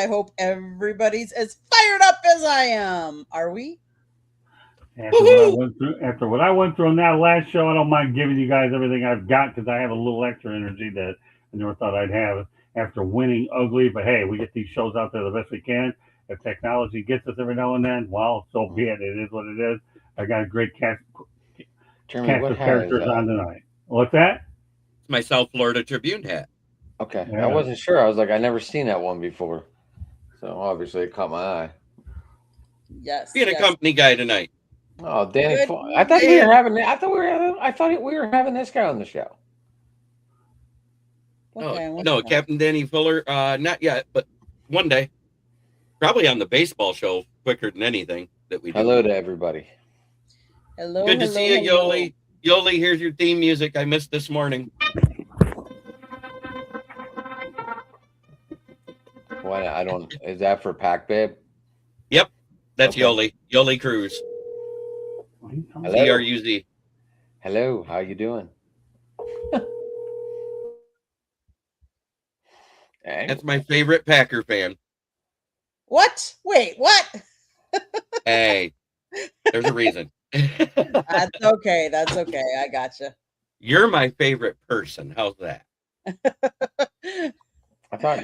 I hope everybody's as fired up as I am. Are we? After what I went through on that last show, I don't mind giving you guys everything I've got because I have a little extra energy that I never thought I'd have after winning ugly. But hey, we get these shows out there the best we can. If technology gets us every now and then, well, so be it. It is what it is. I got a great Jeremy, cast what of hat is characters that? on tonight. What's that? It's my South Florida Tribune hat. Okay, I Yeah. wasn't sure. I was like, I never seen that one before, so obviously it caught my eye. Yes. Being a yes. company guy tonight. Oh, Danny! Good I thought we were evening. having. I thought we were. I thought we were having this guy on the show. Okay, No, Captain Danny Fuller. Not yet, but one day, probably on the baseball show quicker than anything that we do. Hello to everybody. Hello. Good to hello, see you, hello. Yoli. Yoli, here's your theme music I missed this morning. Why? I don't. Is that for Pac Babe? Yep, that's Okay. Yoli. Yoli Cruz. Hello. CRUZ. Hello. How you doing? That's my favorite Packer fan. What? Wait, what? Hey, there's a reason. That's okay. That's okay. I gotcha. You're my favorite person. How's that? I thought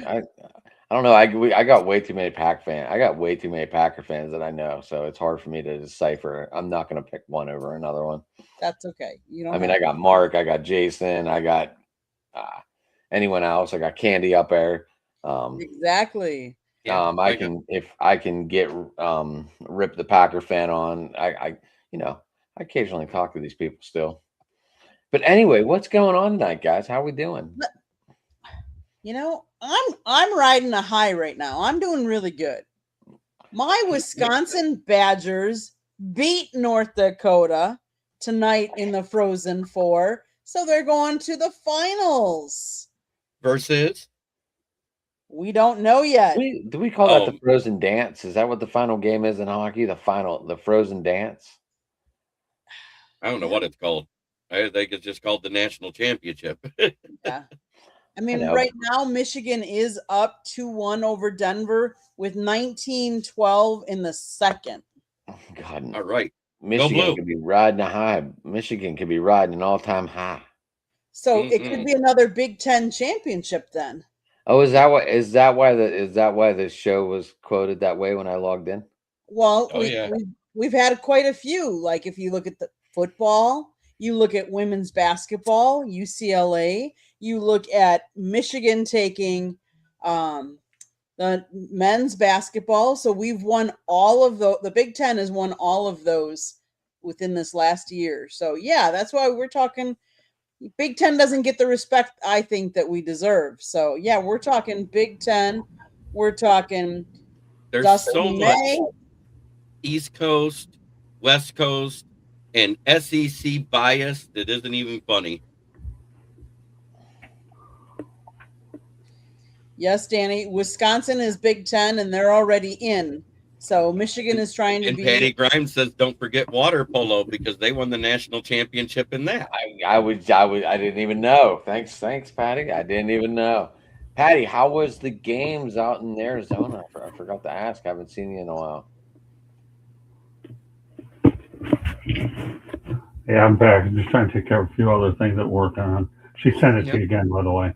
I don't know. I got way too many Pack fans. I got way too many Packer fans that I know, so it's hard for me to decipher. I'm not going to pick one over another one. That's okay. You don't. I mean, have I got Mark, I got Jason, I got anyone else. I got Candy up there. Exactly. Yeah, I can if I can get Rip the Packer fan on. I occasionally talk to these people still. But anyway, what's going on tonight, guys? How we doing? You know, I'm riding a high right now. I'm doing really good. My Wisconsin Badgers beat North Dakota tonight in the Frozen Four, so they're going to the finals. Versus? We don't know yet. Do we call that the Frozen Dance? Is that what the final game is in hockey? The Frozen Dance? I don't know what it's called. I think it's just called the National Championship. Yeah. I mean, right now, Michigan is up 2-1 over Denver with 19-12 in the second. Oh, God. All right. Michigan could be riding a high. Michigan could be riding an all-time high. So it could be another Big Ten championship then. Oh, is that why the show was quoted that way when I logged in? Well, we've had quite a few. Like if you look at the football, you look at women's basketball, UCLA, you look at Michigan taking the men's basketball. So we've won all of the Big Ten has won all of those within this last year. So yeah, that's why we're talking. Big Ten doesn't get the respect I think that we deserve. So yeah, we're talking Big Ten. We're talking. There's Dustin so May. much East Coast, West Coast, and SEC bias that isn't even funny. Yes, Danny. Wisconsin is Big Ten, and they're already in. So Michigan is trying to and be. Patty Grimes says, "Don't forget water polo because they won the national championship in that." I didn't even know. Thanks, Patty. I didn't even know. Patty, how was the games out in Arizona? I forgot to ask. I haven't seen you in a while. Yeah, I'm back. I'm just trying to take care of a few other things at work on. She sent it to you again, by the way.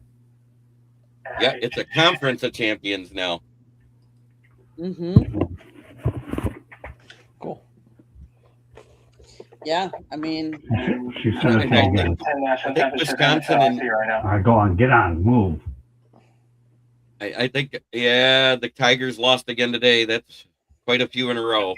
Yeah, it's a conference of champions now. Mm-hmm. Cool. Yeah, I mean, she sent it to you again. I think Wisconsin and All right, go on, get on, move. I think the Tigers lost again today. That's quite a few in a row.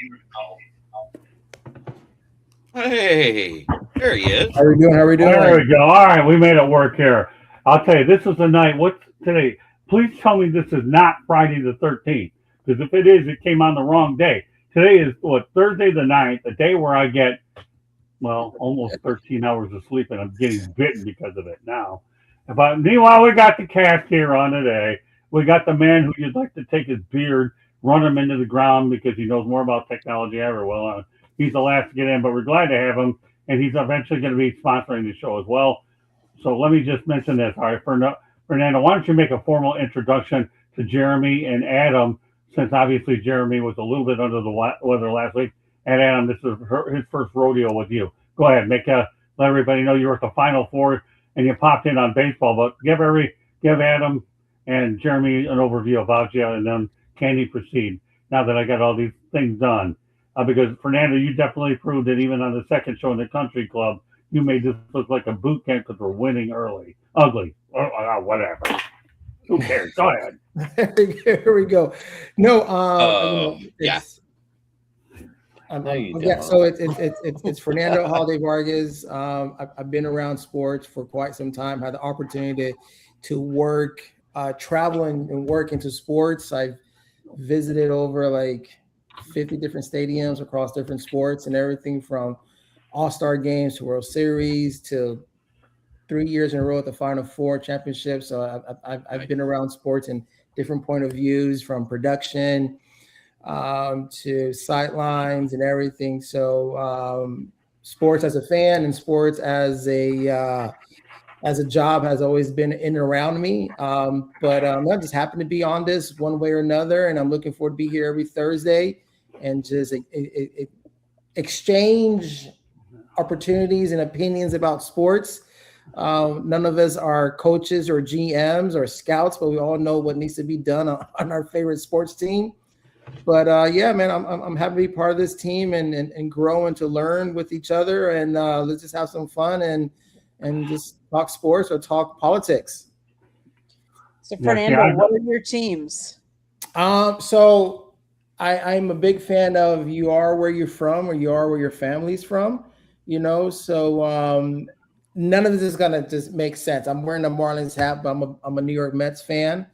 Hey, there he is. How are we doing? There we go. All right, we made it work here. I'll tell you, this is the night. What's today? Please tell me this is not Friday the 13th. Because if it is, it came on the wrong day. Today is, Thursday the 9th, a day where I get, almost 13 hours of sleep, and I'm getting bitten because of it now. But meanwhile, we got the cast here on today. We got the man who you'd like to take his beard, run him into the ground because he knows more about technology ever. Well, he's the last to get in, but we're glad to have him, and he's eventually going to be sponsoring the show as well. So let me just mention this. All right, Fernando, why don't you make a formal introduction to Jeremy and Adam, since obviously Jeremy was a little bit under the weather last week. And Adam, this is his first rodeo with you. Go ahead, let everybody know you were at the Final Four and you popped in on baseball. But give Adam and Jeremy an overview about you, and then Candy proceed. Now that I got all these things done, because Fernando, you definitely proved that even on the second show in the country club, you made this look like a boot camp because we're winning early. Ugly. Whatever. Who cares? Go ahead. Here we go. No, yeah. So it's Fernando Holiday Vargas. I've been around sports for quite some time. Had the opportunity to work, travel and work into sports. I've visited over like 50 different stadiums across different sports, and everything from All-Star games to World Series to 3 years in a row at the Final Four championship. So I've been around sports in different point of views, from production to sidelines and everything. So sports as a fan and sports as a job has always been in and around me. But I just happen to be on this one way or another, and I'm looking forward to be here every Thursday and just exchange opportunities and opinions about sports. None of us are coaches or GMs or scouts, but we all know what needs to be done on our favorite sports team. But yeah, man, I'm happy to be part of this team and grow and to learn with each other, and let's just have some fun and just talk sports or talk politics. So Fernando, what are your teams? So I'm a big fan of you are where you're from, or you are where your family's from, so none of this is gonna just make sense. I'm wearing a Marlins hat, but I'm a New York Mets fan.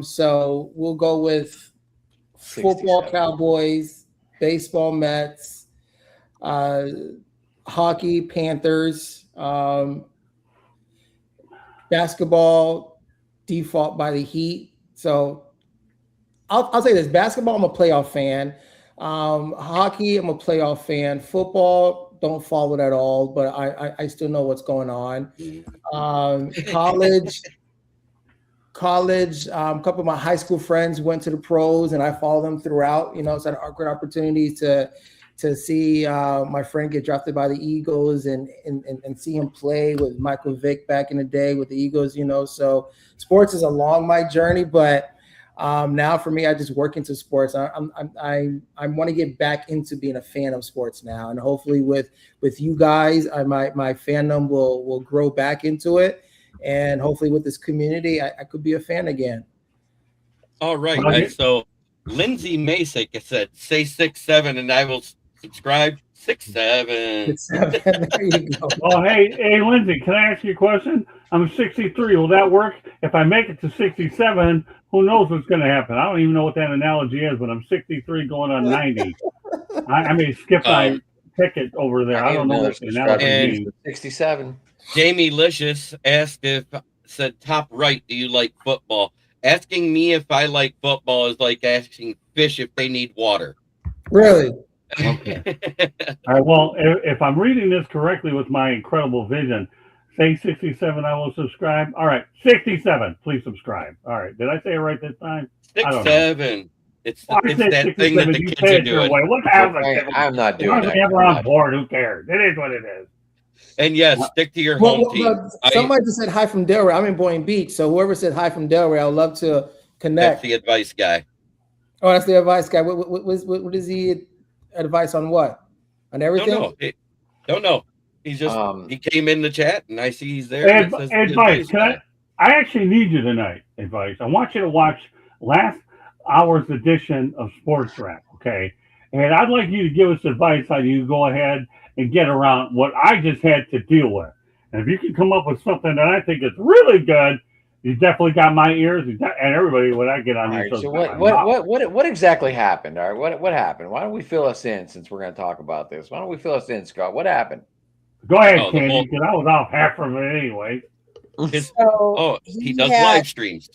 So we'll go with football Cowboys, baseball Mets, hockey Panthers, basketball default by the Heat. So I'll say this: basketball, I'm a playoff fan. Hockey, I'm a playoff fan. Football, don't follow it at all, but I still know what's going on. College, a couple of my high school friends went to the pros, and I follow them throughout. So I had great opportunities to see my friend get drafted by the Eagles and see him play with Michael Vick back in the day with the Eagles. So sports is along my journey, but now for me, I just work into sports. I want to get back into being a fan of sports now, and hopefully with you guys, my fandom will grow back into it, and hopefully with this community, I could be a fan again. All right. So Lindsay Masick said, "Say 6'7", and I will subscribe." 6'7". 6'7". There you go. Oh, hey, Lindsay, can I ask you a question? I'm 63. Will that work? If I make it to 67, who knows what's going to happen? I don't even know what that analogy is, but I'm 63 going on 90. I may skip my ticket over there. I don't know what the analogy means. 67. Jamie Licious said, "Top right, do you like football?" Asking me if I like football is like asking fish if they need water. Really? Okay. All right. Well, if I'm reading this correctly with my incredible vision, say 67, I will subscribe. All right, 67, please subscribe. All right, did I say it right this time? 6'7". It's that thing that the kids are doing. What happened? I'm not doing it. We're on board. Who cares? It is what it is. And yes, stick to your home team. Somebody just said hi from Delray. I'm in Boynton Beach, so whoever said hi from Delray, I would love to connect. That's the advice guy. Oh, that's the advice guy. What is he advice on? What? On everything? Don't know. He's just he came in the chat and I see he's there. Advice. I actually need you tonight. Advice. I want you to watch last hour's edition of Sports Wrap. Okay, and I'd like you to give us advice how you go ahead and get around what I just had to deal with. And if you can come up with something that I think is really good, you definitely got my ears and everybody when I get on here. So what exactly happened? All right, what happened? Why don't we fill us in, since we're going to talk about this? Why don't we fill us in, Scott? What happened? Go ahead, Candy, because I was off half from it anyway. He does live streams.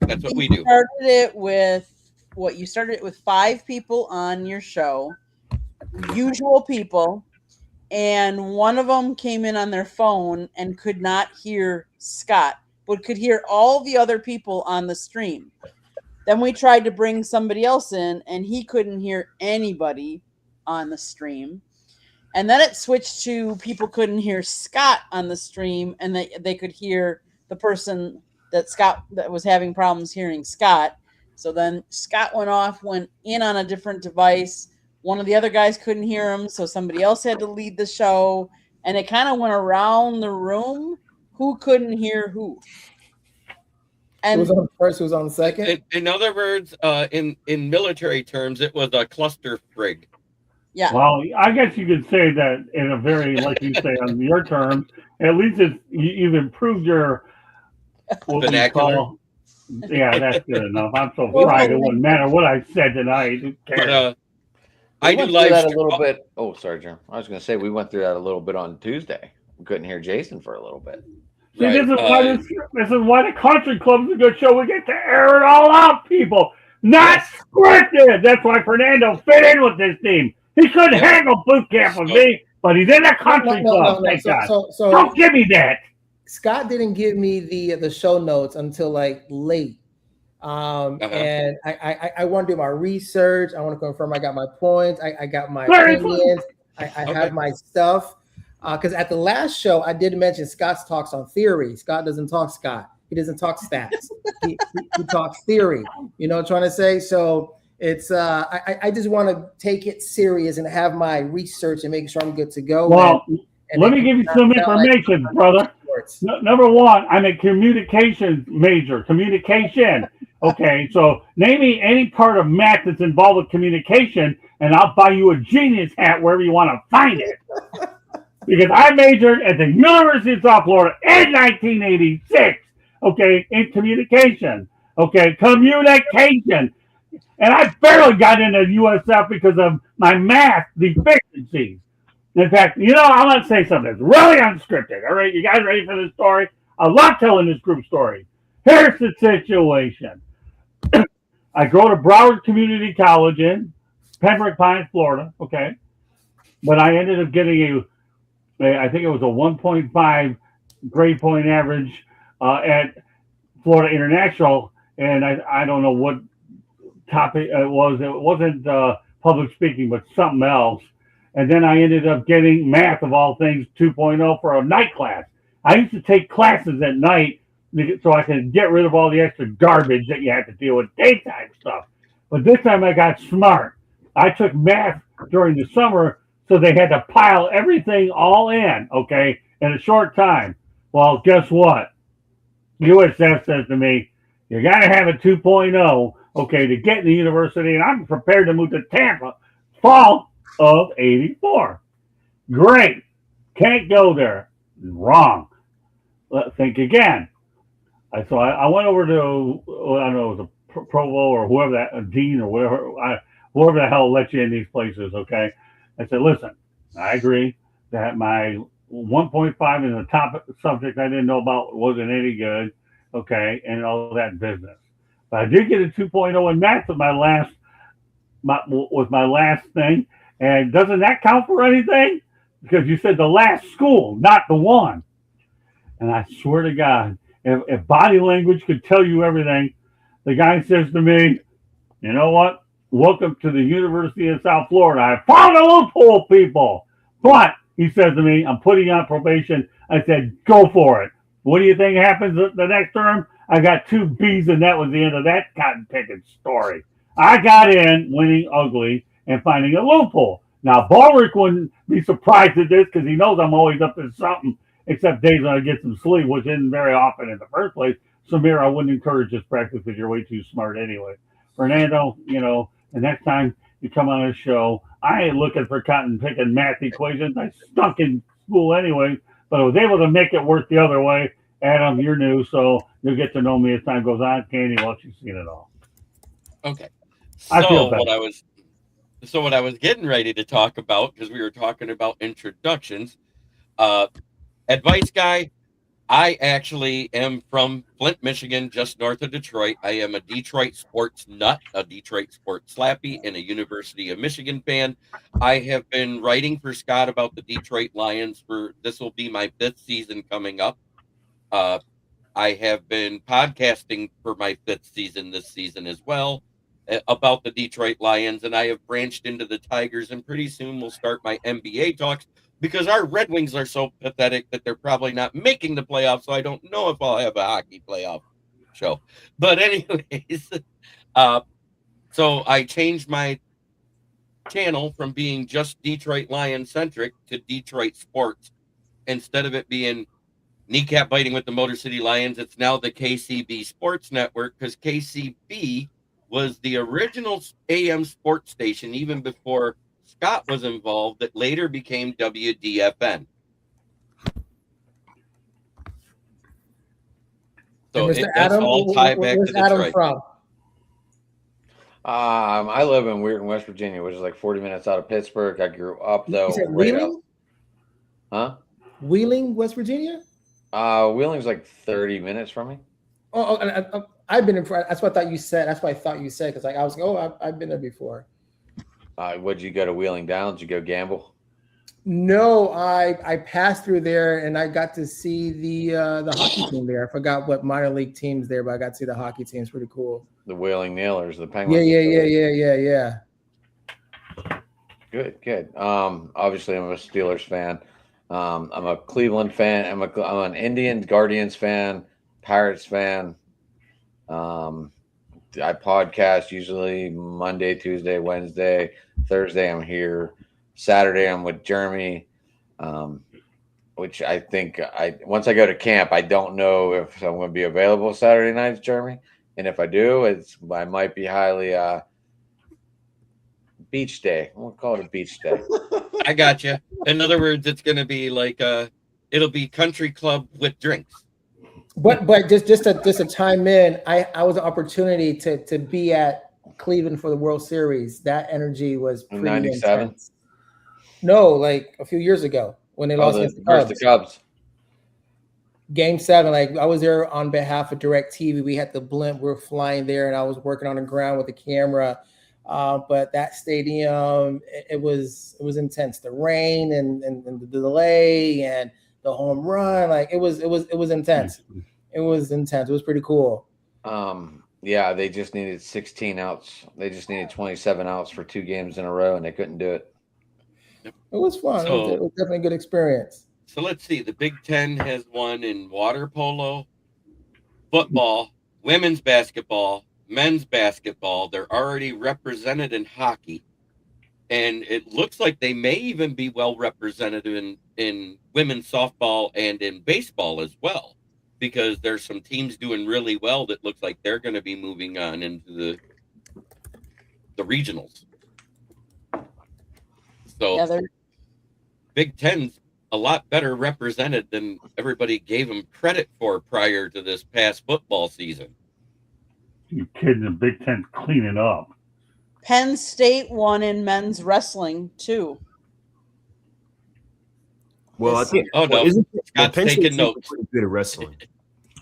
That's what we do. You started it with 5 people on your show, usual people, and one of them came in on their phone and could not hear Scott but could hear all the other people on the stream. Then we tried to bring somebody else in, and he couldn't hear anybody on the stream. And then it switched to people couldn't hear Scott on the stream, and they could hear the person that was having problems hearing Scott. So then Scott went in on a different device. One of the other guys couldn't hear him, so somebody else had to lead the show. And it kind of went around the room who couldn't hear who. And who was on the first, who was on the second? In other words, in military terms, it was a cluster frig. Yeah. Well, I guess you could say that in a very, like you say, on your terms. At least you've improved your vernacular. Yeah, that's good enough. I'm so fried. It wouldn't matter what I said tonight. Who cares? I do like that a little bit. Oh, sorry, Jim. I was going to say we went through that a little bit on Tuesday. We couldn't hear Jason for a little bit. See, right. This is why the country club is a good show. We get to air it all out, people. Not scripted. That's why Fernando fit in with this team. He couldn't handle boot camp with me, but he's in the country club. Thank God. So don't give me that. Scott didn't give me the show notes until like late. And I want to do my research. I want to confirm I got my points. I got my opinions. I have my stuff. Because at the last show, I did mention Scott's talks on theory. Scott doesn't talk Scott. He doesn't talk stats. he talks theory. You know what I'm trying to say? So it's I just want to take it serious and have my research and make sure I'm good to go. Well, let me give you some information, brother. Number one, I'm a communications major. Communication. Okay, so name me any part of math that's involved with communication, and I'll buy you a genius hat wherever you want to find it. Because I majored at the University of South Florida in 1986, okay, in communication, okay, communication. And I barely got into USF because of my math deficiencies. In fact, I want to say something that's really unscripted. All right, you guys ready for this story? I love telling this group story. Here's the situation. I go to Broward Community College in Pembroke Pines, Florida, okay? But I ended up getting I think it was a 1.5 grade point average at Florida International, and I don't know what topic it was. It wasn't public speaking, but something else. And then I ended up getting math, of all things, 2.0 for a night class. I used to take classes at night so I could get rid of all the extra garbage that you had to deal with daytime stuff. But this time I got smart. I took math during the summer, so they had to pile everything all in, okay, in a short time. Well, guess what? USF says to me, you got to have a 2.0, okay, to get in the university, and I'm prepared to move to Tampa fall of 84. Great. Can't go there. Wrong. Let's think again. So I went over to, I don't know, it was a provo or whoever a dean or whatever, whoever the hell let you in these places, okay? I said, listen, I agree that my 1.5 in the top subject I didn't know about wasn't any good, okay, and all that business. But I did get a 2.0 in math with my last thing. And doesn't that count for anything? Because you said the last school, not the one. And I swear to God, if body language could tell you everything, the guy says to me, you know what? Welcome to the University of South Florida. I found a loophole, people. But, he says to me, I'm putting you on probation. I said, go for it. What do you think happens the next term? I got 2 B's, and that was the end of that cotton picking story. I got in, winning ugly, and finding a loophole. Now, Ballrick wouldn't be surprised at this because he knows I'm always up to something, except days when I get some sleep, which isn't very often in the first place. Samir, I wouldn't encourage this practice because you're way too smart anyway. Fernando, the next time you come on a show, I ain't looking for cotton picking math equations. I stunk in school anyway, but I was able to make it work the other way. Adam, you're new, so you'll get to know me as time goes on. Candy, well, you've seen it all. Okay. I feel better. What I was getting ready to talk about, because we were talking about introductions, advice guy, I actually am from Flint, Michigan, just north of Detroit. I am a Detroit sports nut, a Detroit sports slappy, and a University of Michigan fan. I have been writing for Scott about the Detroit Lions this will be my 5th season coming up. I have been podcasting for my 5th season this season as well about the Detroit Lions, and I have branched into the Tigers, and pretty soon we'll start my NBA talks because our Red Wings are so pathetic that they're probably not making the playoffs, so I don't know if I'll have a hockey playoff show. But anyways, so I changed my channel from being just Detroit Lion centric to Detroit sports. Instead of it being kneecap biting with the Motor City Lions, it's now the KCB Sports Network, because KCB was the original AM sports station even before Scott was involved, that later became WDFN. So that's all tied back to Detroit. Adam from? I live in Weirton, West Virginia, which is like 40 minutes out of Pittsburgh. I grew up though. You said Wheeling? Huh? Wheeling, West Virginia? Wheeling's like 30 minutes from me. I've been in. That's what I thought you said. That's what I thought you said, because like I was like, I've been there before. Would you go to Wheeling Downs? Did you go gamble? No, I passed through there and I got to see the hockey team there. I forgot what minor league teams there, but I got to see the hockey team. It's pretty cool. The Wheeling Nailers, the Penguins. Yeah. Good. Obviously, I'm a Steelers fan. I'm a Cleveland fan. I'm an Indians, Guardians fan, Pirates fan. I podcast usually Monday, Tuesday, Wednesday, Thursday. I'm here. Saturday, I'm with Jeremy, which I think once I go to camp, I don't know if I'm going to be available Saturday nights, Jeremy. And if I do, I might be highly beach day. We'll call it a beach day. I got you. In other words, it's going to be like it'll be country club with drinks. But just to chime in, I was an opportunity to be at Cleveland for the World Series. That energy was pretty 97. Intense. No, like a few years ago when they lost against the Cubs. Game 7, like I was there on behalf of DirecTV. We had the blimp. We were flying there, and I was working on the ground with the camera. But that stadium, it was intense. The rain and the delay and the home run, like it was intense. It was intense. It was pretty cool. Yeah, they just needed 16 outs. They just needed 27 outs for 2 games in a row, and they couldn't do it. It was fun. It was definitely a good experience. So let's see. The Big Ten has won in water polo, football, women's basketball, men's basketball. They're already represented in hockey. And it looks like they may even be well represented in women's softball and in baseball as well, because there's some teams doing really well that looks like they're going to be moving on into the regionals. So Big Ten's a lot better represented than everybody gave them credit for prior to this past football season. You kidding? The Big Ten's cleaning up. Penn State won in men's wrestling too. Well, I think. Oh no, Scott's taking notes. Pretty good at wrestling.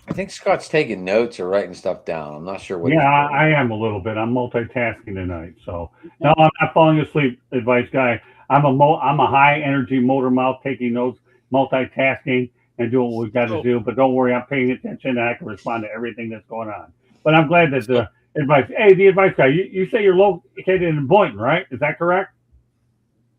I think Scott's taking notes or writing stuff down. I'm not sure what. Yeah, I am a little bit. I'm multitasking tonight, so no, I'm not falling asleep. Advice guy. I'm a high energy motor mouth, taking notes, multitasking, and doing what we've got to do. But don't worry, I'm paying attention and I can respond to everything that's going on. But I'm glad that the advice. Hey, the advice guy. You say you're located in Boynton, right? Is that correct?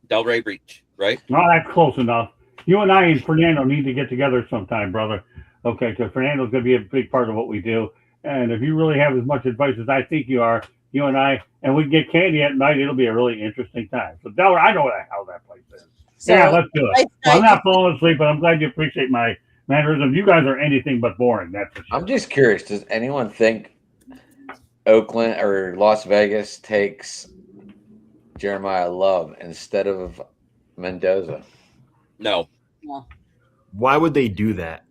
Delray Beach, right? No, that's close enough. You and I and Fernando need to get together sometime, brother. Okay, because Fernando's going to be a big part of what we do. And if you really have as much advice as I think you are, you and I, and we can get candy at night, it'll be a really interesting time. So, Delaware, I know what the hell that place is. So, yeah, let's do it. I'm not falling asleep, but I'm glad you appreciate my mannerism. You guys are anything but boring. That's for sure. I'm just curious. Does anyone think Oakland or Las Vegas takes Jeremiah Love instead of Mendoza? No. Why would they do that?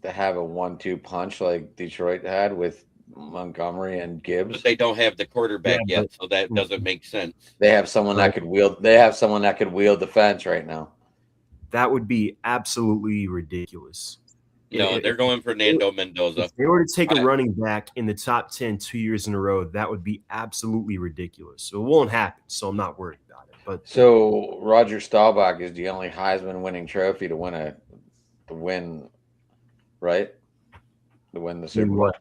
To have a 1-2 punch like Detroit had with Montgomery and Gibbs. But they don't have the quarterback yet, so that doesn't make sense. They have someone that could wield. They have someone that could wield the fence right now. That would be absolutely ridiculous. No, they're going for Fernando Mendoza. If they were to take a running back in the top 10 2 years in a row, that would be absolutely ridiculous. So it won't happen. So I'm not worried about it. But so Roger Staubach is the only Heisman winning trophy to win, right? to win the Super Bowl.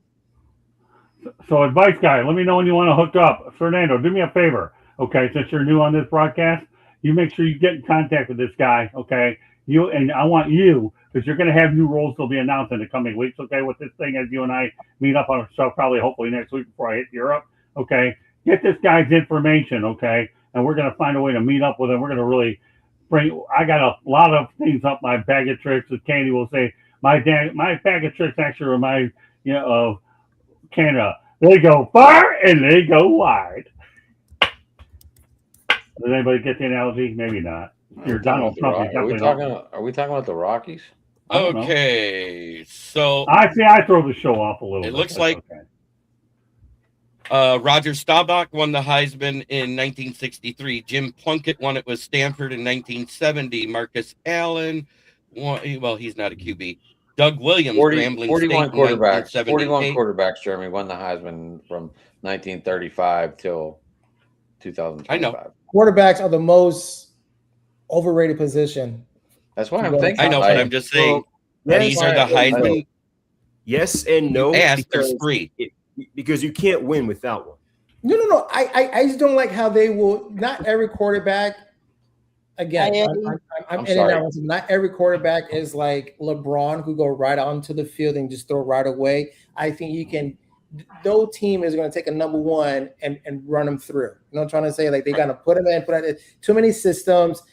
So, advice guy, let me know when you want to hook up. Fernando, do me a favor, okay? Since you're new on this broadcast, you make sure you get in contact with this guy, okay? I want you, because you're going to have new roles that'll be announced in the coming weeks, okay? With this thing, as you and I meet up on a show, probably hopefully next week before I hit Europe, okay? Get this guy's information, okay? And we're going to find a way to meet up with him. We're going to really I got a lot of things up my bag of tricks. As Candy will say, my bag of tricks actually remind of Canada. They go far and they go wide. Does anybody get the analogy? Maybe not. You're Donald Trump. Are we talking about the Rockies? Okay, so I throw the show off a little bit. It looks like Roger Staubach won the Heisman in 1963. Jim Plunkett won it with Stanford in 1970. Marcus Allen, well, he's not a QB. Doug Williams, 41 quarterbacks, Jeremy, won the Heisman from 1935 till 2025. I know. Quarterbacks are the most overrated position. That's why I'm thinking. I know, but I'm just saying these are the Heisman. Yes and no. There's three. Because you can't win without one. No. I just don't like how they will. Not every quarterback. Again, I'm sorry. Not every quarterback is like LeBron, who go right onto the field and just throw right away. I think you can. No team is going to take a number one and run them through. You know what I'm trying to say? Like they got to put them in, too many systems,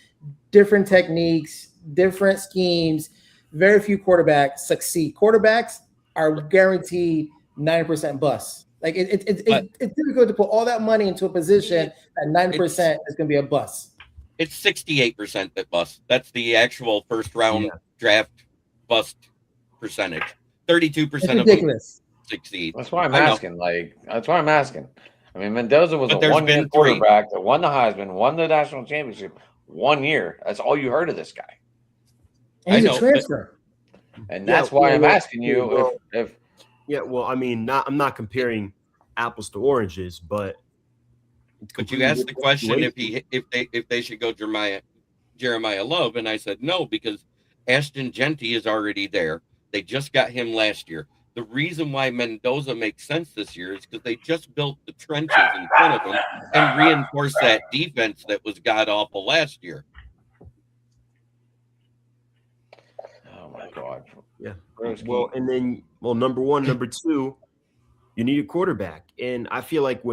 different techniques, different schemes. Very few quarterbacks succeed. Quarterbacks are guaranteed 90% bust. Like it's difficult to put all that money into a position that 90% is going to be a bust. It's 68% that bust. That's the actual first round draft bust percentage. 32% of them succeed. That's why I'm asking. I mean, Mendoza was a one-year quarterback that won the Heisman, won the national championship 1 year. That's all you heard of this guy. And he's a transfer. And that's why I'm asking you if. Yeah, well, I mean, I'm not comparing apples to oranges, but you asked the question if they should go Jeremiah Love, and I said no, because Ashton Genty is already there. They just got him last year. The reason why Mendoza makes sense this year is because they just built the trenches in front of them and reinforced that defense that was god awful last year. Oh my God. Yeah. Well, and then number one, number two, you need a quarterback. And I feel like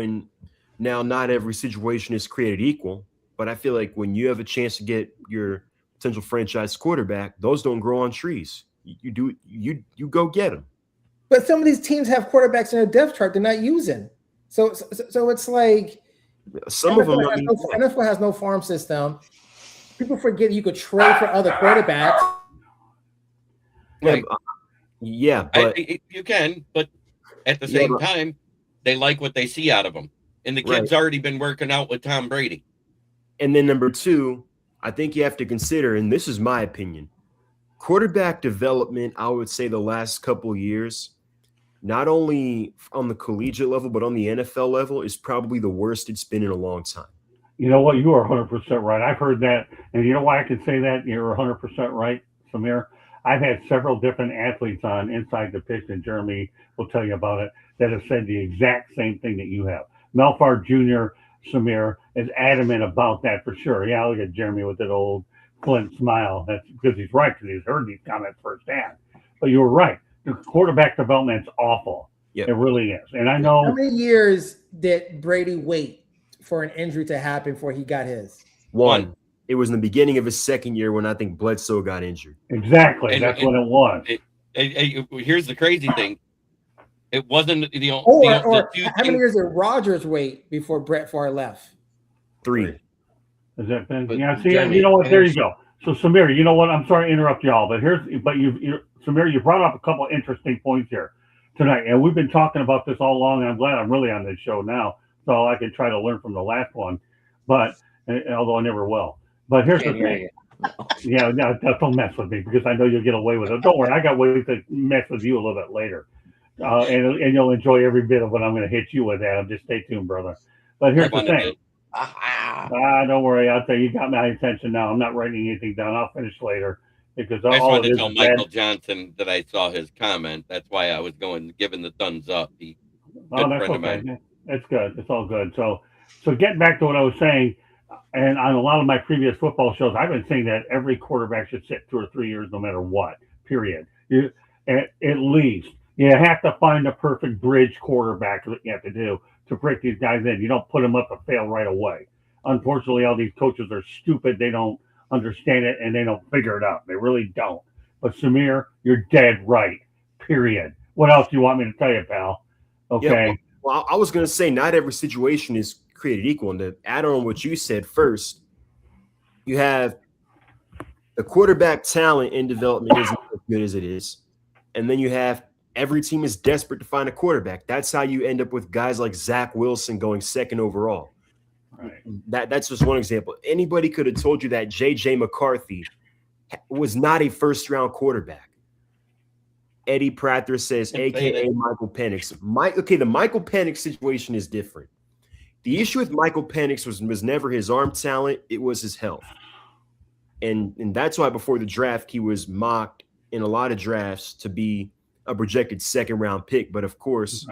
not every situation is created equal, but I feel like when you have a chance to get your potential franchise quarterback, those don't grow on trees. You go get them. But some of these teams have quarterbacks in their depth chart they're not using. So it's like some of them. NFL has no farm system. People forget you could trade for other quarterbacks. Right. Yeah, but you can, but at the same time, they like what they see out of them. And the kid's already been working out with Tom Brady. And then number two, I think you have to consider, and this is my opinion, quarterback development, I would say the last couple of years, not only on the collegiate level, but on the NFL level, is probably the worst it's been in a long time. You know what? You are 100% right. I've heard that. And you know why I can say that? You're 100% right, Samir. I've had several different athletes on Inside the Pitch, and Jeremy will tell you about it, that have said the exact same thing that you have. Melfar Jr., Samir, is adamant about that for sure. Yeah, look at Jeremy with that old Clint smile. That's because he's right, because he's heard these comments firsthand. But you were right. The quarterback development's awful. Yep. It really is. And I know. How many years did Brady wait for an injury to happen before he got his? One. It was in the beginning of his second year when I think Bledsoe got injured. Exactly. That's when it was. Here's the crazy thing. It wasn't the how many years did Rodgers wait before Brett Favre left? 3. Has that been? Yeah. See, Jeremy, you know what? There you go. So Samir, you know what? I'm sorry to interrupt y'all, but Samir, you brought up a couple of interesting points here tonight, and we've been talking about this all along. And I'm glad I'm really on this show now, so I can try to learn from the last one. But although I never will. But here's the thing. Yeah, no, don't mess with me, because I know you'll get away with it. Don't worry, I got ways to mess with you a little bit later. And you'll enjoy every bit of what I'm going to hit you with, Adam. Just stay tuned, brother. But here's the thing. Don't worry. I'll tell you, you got my attention now. I'm not writing anything down. I'll finish later. because I just all wanted it to is tell is Michael bad. Johnson that I saw his comment. That's why I was giving the thumbs up. Oh, Good that's friend of okay. mine. It's good. It's all good. So getting back to what I was saying, and on a lot of my previous football shows, I've been saying that every quarterback should sit 2 or 3 years, no matter what. Period. At least you have to find the perfect bridge quarterback that you have to do to break these guys in. You don't put them up to fail right away. Unfortunately, all these coaches are stupid. They don't understand it and they don't figure it out. They really don't. But Samir, you're dead right. Period. What else do you want me to tell you, pal? Yeah, Okay. well, I was going to say not every situation is created equal. And to add on what you said first, you have the quarterback talent in development isn't as good as it is. And then you have every team is desperate to find a quarterback. That's how you end up with guys like Zach Wilson going second overall. Right. That's just one example. Anybody could have told you that J.J. McCarthy was not a first-round quarterback. Eddie Prather says, a.k.a. Michael Penix. The Michael Penix situation is different. The issue with Michael Penix was never his arm talent. It was his health. And that's why before the draft, he was mocked in a lot of drafts to be a projected second-round pick. But, of course,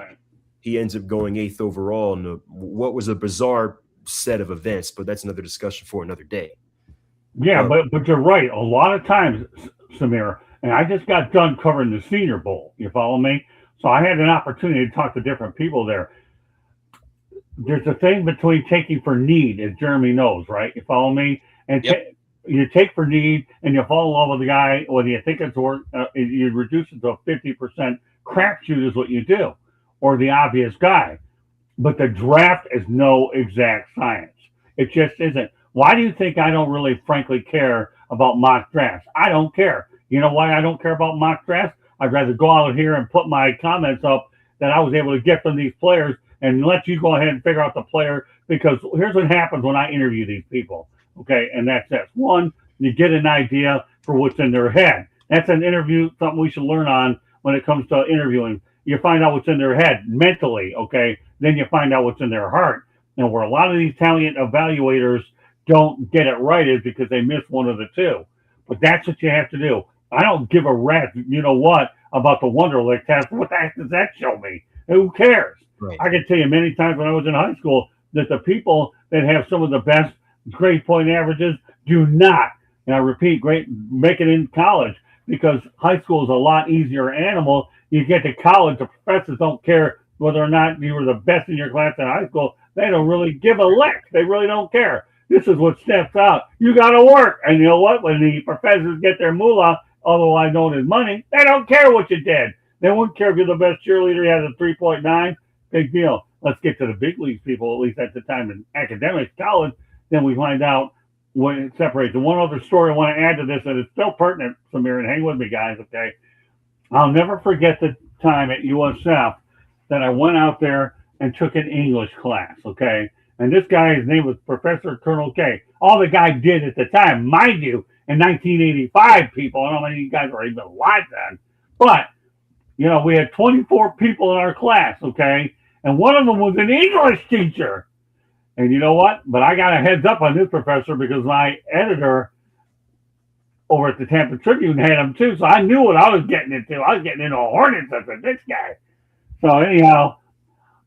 he ends up going 8th overall in what was a bizarre set of events. But that's another discussion for another day. Yeah, but you're right. A lot of times, Samir, and I just got done covering the Senior Bowl. You follow me? So I had an opportunity to talk to different people there. There's a thing between taking for need, as Jeremy knows, right? You follow me? And you take for need, and you fall in love with the guy, whether you think it's worth, you reduce it to a 50% crapshoot is what you do, or the obvious guy. But the draft is no exact science. It just isn't. Why do you think I don't really, frankly, care about mock drafts? I don't care. You know why I don't care about mock drafts? I'd rather go out here and put my comments up that I was able to get from these players and let you go ahead and figure out the player. Because here's what happens when I interview these people. Okay, and that's this. One, you get an idea for what's in their head. That's an interview, something we should learn on when it comes to interviewing. You find out what's in their head mentally, okay? Then you find out what's in their heart. And where a lot of these talent evaluators don't get it right is because they miss one of the two. But that's what you have to do. I don't give a rat's, you know what, about the Wonderlic test. What the heck does that show me? Who cares? Right. I can tell you many times when I was in high school that the people that have some of the best grade point averages do not, and I repeat, make it in college, because high school is a lot easier animal. You get to college, the professors don't care whether or not you were the best in your class in high school. They don't really give a lick. They really don't care. This is what steps out. You got to work. And you know what? When the professors get their moolah, otherwise known as money, they don't care what you did. They wouldn't care if you're the best cheerleader, you had a 3.9. Big deal. Let's get to the big leagues people, at least at the time in academics, college. Then we find out what it separates. And one other story I want to add to this that is still pertinent, Samir, and hang with me, guys, okay? I'll never forget the time at USF that I went out there and took an English class, okay? And this guy, his name was Professor Colonel K. All the guy did at the time, mind you, in 1985, people, I don't know how many of you guys were even alive then, but, you know, we had 24 people in our class, okay? And one of them was an English teacher. And you know what? But I got a heads up on this professor because my editor over at the Tampa Tribune had him too. So I knew what I was getting into. I was getting into a hornet's nest with this guy. So anyhow,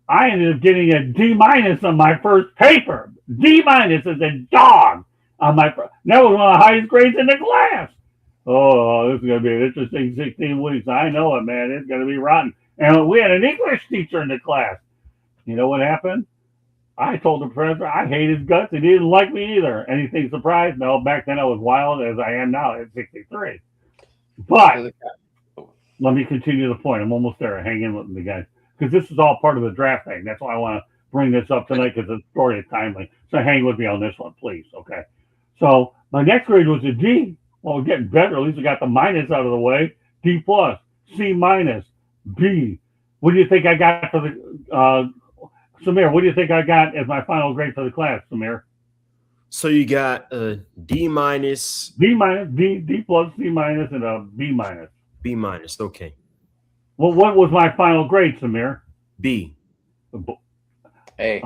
I ended up getting a D- on my first paper. D- as a dog on my first. That was one of the highest grades in the class. Oh, this is going to be an interesting 16 weeks. I know it, man. It's going to be rotten. And we had an English teacher in the class. You know what happened? I told the professor I hate his guts. He didn't like me either. Anything surprised? No, back then I was wild as I am now at 63. But let me continue the point. I'm almost there. Hang in with me, guys. Because this is all part of the draft thing. That's why I want to bring this up tonight because the story is timely. So hang with me on this one, please. Okay. So my next grade was a D. Well, we're getting better. At least we got the minus out of the way. D plus, C minus, B. What do you think I got for the Samir, what do you think I got as my final grade for the class, Samir? So you got a D minus, D minus, D plus, C minus, and a B minus. B minus. Okay. Well, what was my final grade, Samir? B. Hey.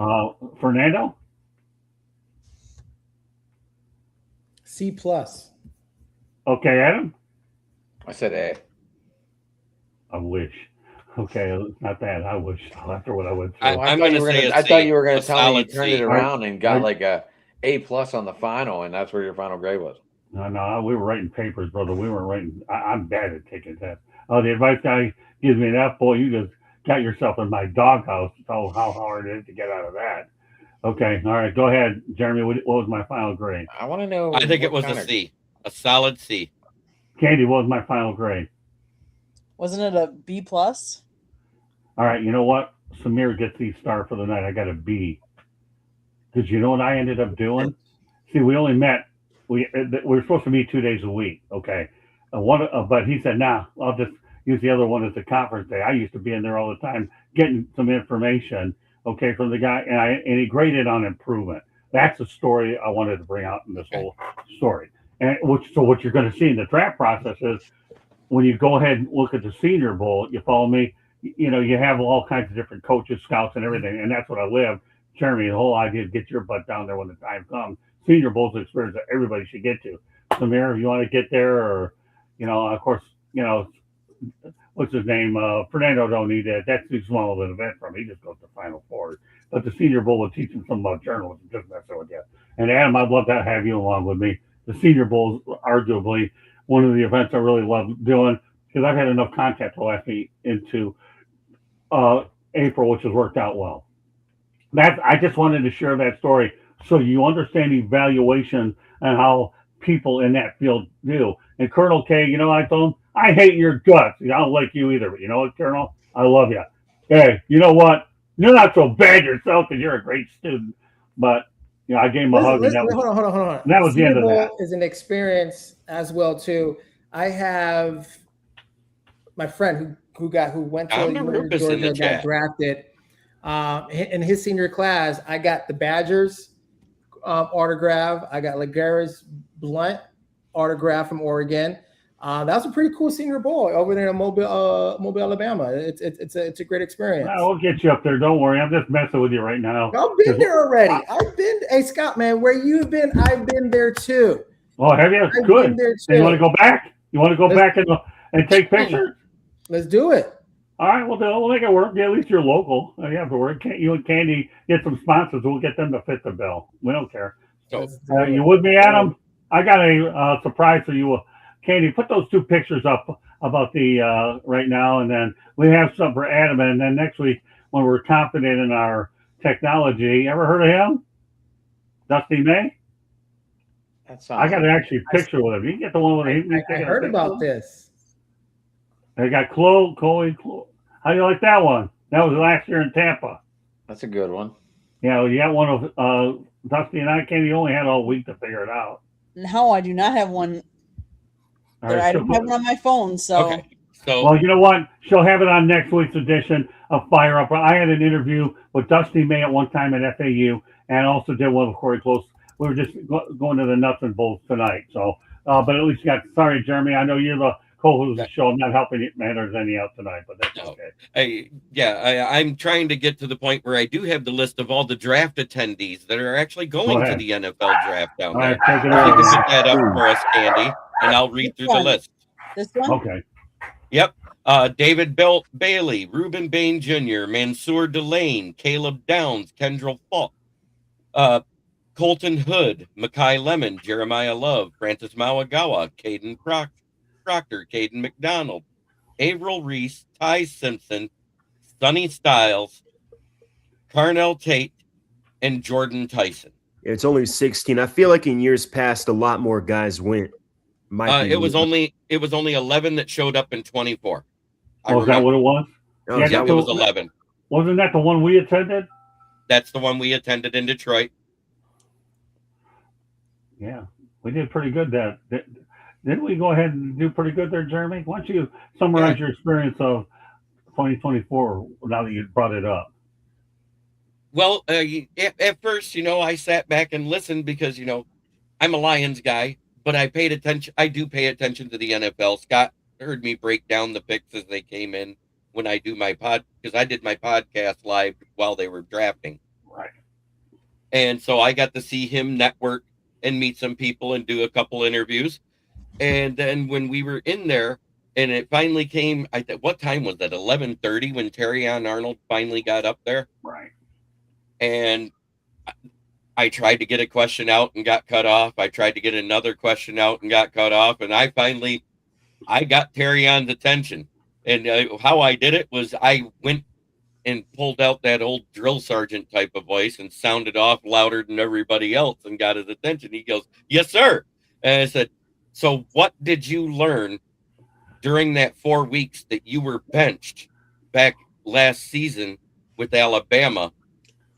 Fernando? C plus. Okay, Adam? I said A. I wish. Okay, it's not that. I wish after what I went through. I I'm thought going you to were say gonna. a I thought C, you were a gonna tell me you solid turned it C. around and got I- like a A+ on the final, and that's where your final grade was. No, we were writing papers, brother. We weren't writing. I'm bad at taking tests. Oh, the advice guy gives me an F. Boy, you just got yourself in my doghouse. Oh, how hard it is to get out of that. Okay, all right, go ahead, Jeremy. What was my final grade? I want to know. I think it what was a kind of- C, a solid C. Candy, what was my final grade? Wasn't it a B plus? All right, you know what? Samir gets the star for the night. I got a B. Because you know what I ended up doing? See, we only met. We were supposed to meet 2 days a week. Okay, but he said, "Nah, I'll just use the other one as a conference day." I used to be in there all the time getting some information. Okay, from the guy, and he graded on improvement. That's the story I wanted to bring out in this whole story. And what you're going to see in the draft process is when you go ahead and look at the Senior Bowl. You follow me? You know, you have all kinds of different coaches, scouts, and everything, and that's what I live. Jeremy, the whole idea is get your butt down there when the time comes. Senior Bowl's an experience that everybody should get to. Samir, if you want to get there, or of course, what's his name? Fernando don't need that. That's too small of an event for him. He just goes to Final Four. But the Senior Bowl will teach him something about journalism, just messing with you. And Adam, I'd love to have you along with me. The Senior Bowl is arguably one of the events I really love doing because I've had enough contact to last me into April, which has worked out well. I just wanted to share that story so you understand evaluation and how people in that field do. And Colonel K, I told him, I hate your guts. I don't like you either, but you know what, Colonel? I love you. Hey, you know what? You're not so bad yourself because you're a great student. But I gave him a hug. And hold on. That was the end of that. Is an experience as well too. I have my friend who went to University of Georgia, got drafted. In his senior class, I got the Badgers autograph. I got LeGarrette Blount autograph from Oregon. That was a pretty cool Senior Bowl over there in Mobile, Alabama. It's a great experience. We'll get you up there. Don't worry. I'm just messing with you right now. I've been there already. Hey, Scott, man, where you've been, I've been there too. Oh, have you? I've Good. been there too. You want to go back? You want to go back and take pictures? Let's do it. All right, we'll make it work. Yeah, at least you're local. You have to work. You and Candy get some sponsors. We'll get them to fit the bill. We don't care. So, you with me, Adam? I got a surprise for you. Candy, put those two pictures up about the right now, and then we have something for Adam. And then next week, when we're confident in our technology, ever heard of him? Dusty May? I got an actually picture with him. You can get the one with him. I heard about this. They got Chloe. How do you like that one? That was last year in Tampa. That's a good one. Yeah, you got one of Dusty and I. Candy only had all week to figure it out. No, I do not have one. Right, I don't have one on my phone, so. Okay. So, well, you know what? She'll have it on next week's edition of Fire Up. I had an interview with Dusty May at one time at FAU, and also did one with Corey Close. We were just going to the nuts and bolts tonight. So, but at least you got. Sorry, Jeremy. I know you're the co-host of the show. I'm not helping it matters any out tonight, but that's okay. I'm trying to get to the point where I do have the list of all the draft attendees that are actually going to the NFL draft down there. Right, you can put that up for us, Candy, and I'll read through the list. This one? Okay. Yep. David Bailey, Reuben Bain Jr., Mansour Delane, Caleb Downs, Kendrell Falk, Colton Hood, Makai Lemon, Jeremiah Love, Francis Mawagawa, Caden Proctor, Caden McDonald, Averill Reese, Ty Simpson, Sonny Styles, Carnell Tate, and Jordan Tyson. It's only 16. I feel like in years past, a lot more guys went. It was only 11 that showed up in 24. Oh, is that what it was? Oh, yeah, it was 11. Wasn't that the one we attended? That's the one we attended in Detroit. Yeah, we did pretty good. Didn't we go ahead and do pretty good there, Jeremy? Why don't you summarize your experience of 2024 now that you brought it up? Well, at first, I sat back and listened because, I'm a Lions guy, but I paid attention. I do pay attention to the NFL. Scott heard me break down the picks as they came in when I do my because I did my podcast live while they were drafting. Right. And so I got to see him network and meet some people and do a couple interviews. And then when we were in there, And it finally came. What time was that? 11:30 when Terrion Arnold finally got up there. Right. And I tried to get a question out and got cut off. I tried to get another question out and got cut off. And I got Terrion's attention. And how I did it was I went and pulled out that old drill sergeant type of voice and sounded off louder than everybody else and got his attention. He goes, "Yes, sir." And I said, "So what did you learn during that 4 weeks that you were benched back last season with Alabama?"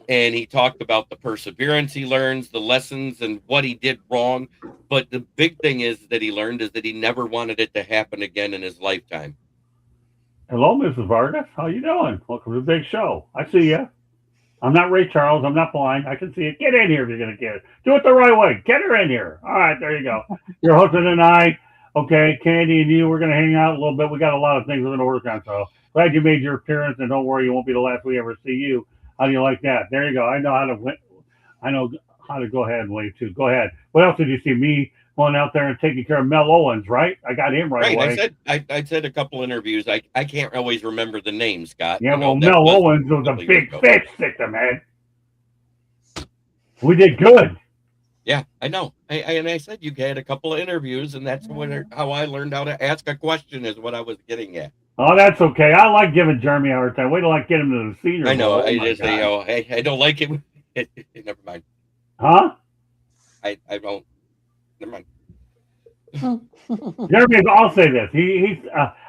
And he talked about the perseverance he learns, the lessons, and what he did wrong. But the big thing is that he learned is that he never wanted it to happen again in his lifetime. Hello, Mrs. Vargas. How you doing? Welcome to the big show. I see you. I'm not Ray Charles. I'm not blind. I can see it. Get in here if you're going to get it. Do it the right way. Get her in here. All right, there you go. Your husband and I, okay, Candy and you, we're going to hang out a little bit. We got a lot of things we're going to work on. So glad you made your appearance, and don't worry, you won't be the last we ever see you. How do you like that? There you go. I know how to win. I know how to go ahead and wave too. Go ahead. What else did you see? Me going out there and taking care of Mel Owens, right? I got him right away. I said a couple interviews. I can't always remember the name, Scott. Yeah, well, Mel Owens was a big fish, sister man. We did good. Yeah, I know. And I said you had a couple of interviews, and that's how I learned how to ask a question is what I was getting at. Oh, that's okay. I like giving Jeremy a hard time. Wait till I get him to the senior. I know. I don't like it. Never mind. Huh? I don't. Never mind. Jeremy, I'll say this. He's.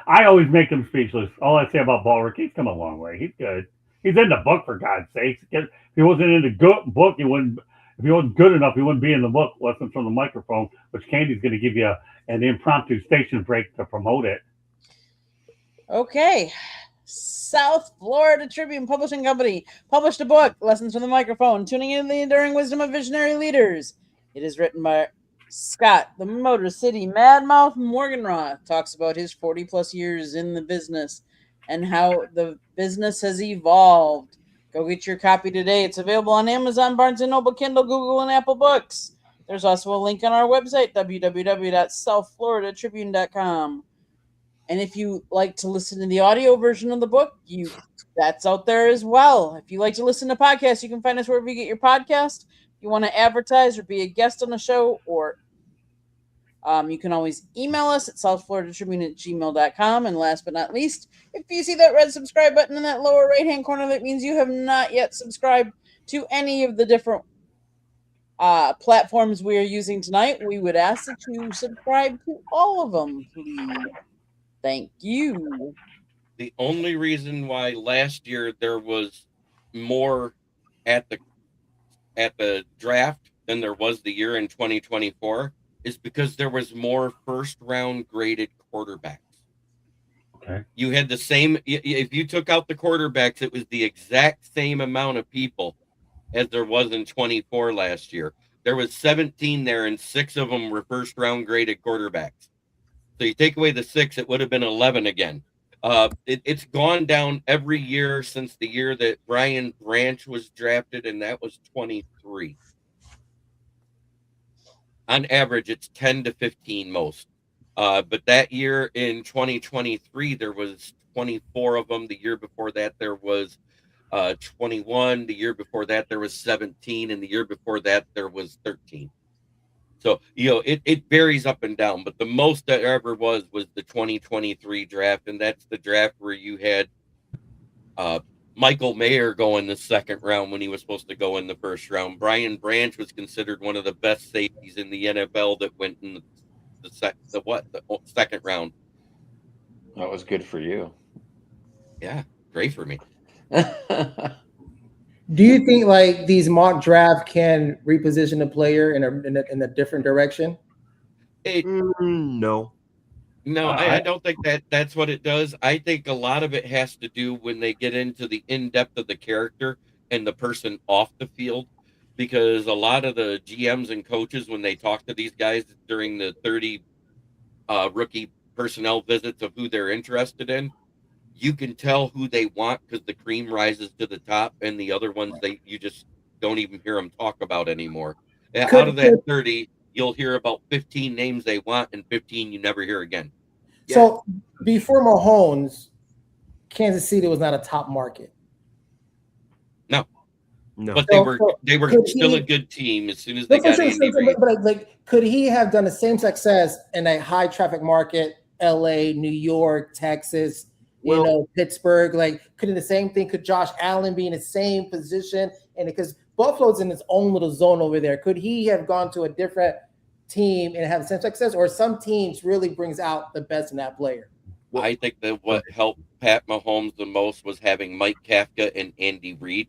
I always make him speechless. All I say about Ballrick, he's come a long way. He's good. He's in the book, for God's sakes. If he wasn't in the book, he wouldn't. If he wasn't good enough, he wouldn't be in the book. Lessons from the Microphone, which Candy's going to give you an impromptu station break to promote it. Okay. South Florida Tribune Publishing Company published a book, Lessons from the Microphone, Tuning in the Enduring Wisdom of Visionary Leaders. It is written by Scott, the Motor City Madmouth Morganroth. Talks about his 40-plus years in the business and how the business has evolved. Go get your copy today. It's available on Amazon, Barnes & Noble, Kindle, Google, and Apple Books. There's also a link on our website, www.southfloridatribune.com. And if you like to listen to the audio version of the book, that's out there as well. If you like to listen to podcasts, you can find us wherever you get your podcast. If you want to advertise or be a guest on the show, or you can always email us at southfloridatribune@gmail.com. And last but not least, if you see that red subscribe button in that lower right-hand corner, that means you have not yet subscribed to any of the different platforms we are using tonight. We would ask that you subscribe to all of them, please. Thank you. The only reason why last year there was more at the draft than there was the year in 2024 is because there was more first round graded quarterbacks. Okay. You had the same, if you took out the quarterbacks, it was the exact same amount of people as there was in 24 last year. There was 17 there, and 6 of them were first round graded quarterbacks. So you take away the 6, it would have been 11 again. It's gone down every year since the year that Brian Branch was drafted, and that was 23. On average, it's 10 to 15 most. But that year in 2023, there was 24 of them. The year before that, there was 21. The year before that, there was 17. And the year before that, there was 13. So, it varies up and down, but the most that ever was the 2023 draft, and that's the draft where you had Michael Mayer go in the second round when he was supposed to go in the first round. Brian Branch was considered one of the best safeties in the NFL that went in the second round. That was good for you. Yeah, great for me. Do you think like these mock draft can reposition a player in a different direction? No. No, I don't think that's what it does. I think a lot of it has to do when they get into the in-depth of the character and the person off the field, because a lot of the GMs and coaches, when they talk to these guys during the 30 rookie personnel visits of who they're interested in, you can tell who they want because the cream rises to the top, and the other ones you just don't even hear them talk about anymore. Out of that 30, you'll hear about 15 names they want, and 15 you never hear again. So before Mahomes, Kansas City was not a top market. No, but they were still a good team as soon as they got Andy Reid. But like, could he have done the same success in a high traffic market, LA, New York, Texas, Pittsburgh? Like, could it the same thing? Could Josh Allen be in the same position? And because Buffalo's in its own little zone over there, could he have gone to a different team and have the same success? Or some teams really brings out the best in that player? Well, I think that what helped Pat Mahomes the most was having Mike Kafka and Andy Reid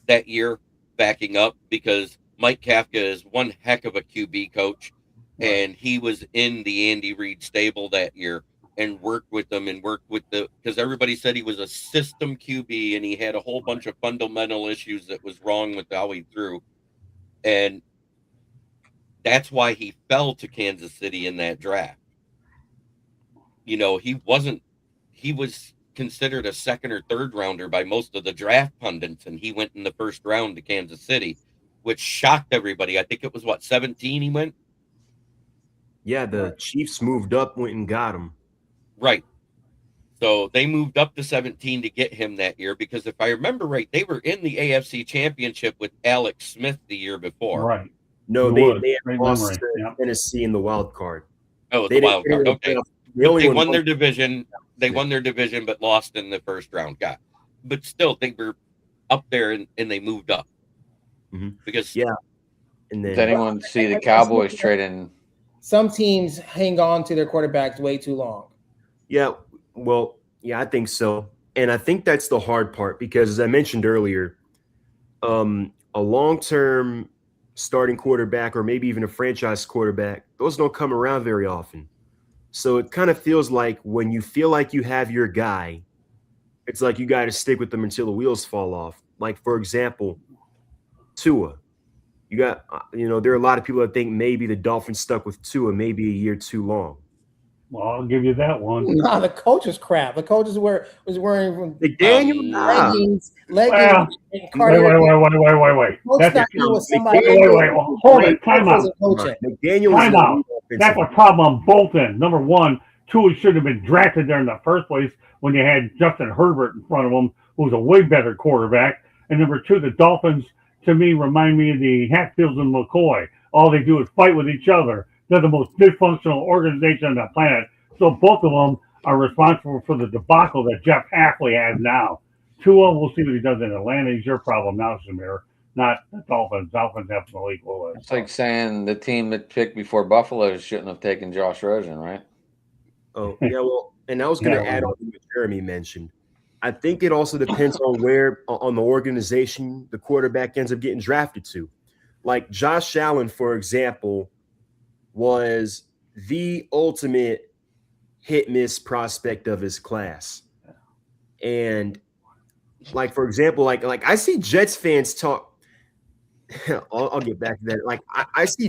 that year backing up, because Mike Kafka is one heck of a QB coach, and he was in the Andy Reid stable that year and worked with them and because everybody said he was a system QB and he had a whole bunch of fundamental issues that was wrong with how he threw. And that's why he fell to Kansas City in that draft. He was considered a second or third rounder by most of the draft pundits, and he went in the first round to Kansas City, which shocked everybody. I think it was 17 he went. Yeah, the Chiefs moved up, went and got him. Right. So they moved up to 17 to get him that year, because if I remember right, they were in the AFC Championship with Alex Smith the year before. Right. No, they had lost to Tennessee in the wild card. Oh, it's the wild card. Okay. They won their division. They won their division, but lost in the first round. But still, they were up there and they moved up. Mm-hmm. Because and then, did anyone see the Cowboys trading? Some teams hang on to their quarterbacks way too long. Yeah, well, I think so, and I think that's the hard part, because as I mentioned earlier, a long-term starting quarterback or maybe even a franchise quarterback, those don't come around very often. So it kind of feels like when you feel like you have your guy, it's like you got to stick with them until the wheels fall off. Like, for example, Tua. You got, there are a lot of people that think maybe the Dolphins stuck with Tua maybe a year too long. Well, I'll give you that one. Nah, the coach is crap. The coach was wearing leggings. Well, wait. Hold it. Time out. Time out. That's a problem on both ends. Number one, Tua should have been drafted there in the first place when you had Justin Herbert in front of him, who was a way better quarterback. And number two, the Dolphins, to me, remind me of the Hatfields and McCoy. All they do is fight with each other. They're the most dysfunctional organization on the planet. So both of them are responsible for the debacle that Jeff Hafley has now. Tua, we'll see what he does in Atlanta. He's your problem now, Samir, not the Dolphins. Dolphins have no equal. It's like saying the team that picked before Buffalo shouldn't have taken Josh Rosen, right? Oh, yeah, well, and I was going to add on to what Jeremy mentioned. I think it also depends on on the organization the quarterback ends up getting drafted to. Like Josh Allen, for example, was the ultimate hit-miss prospect of his class. And like, for example, like I see Jets fans talk. I'll get back to that. Like I see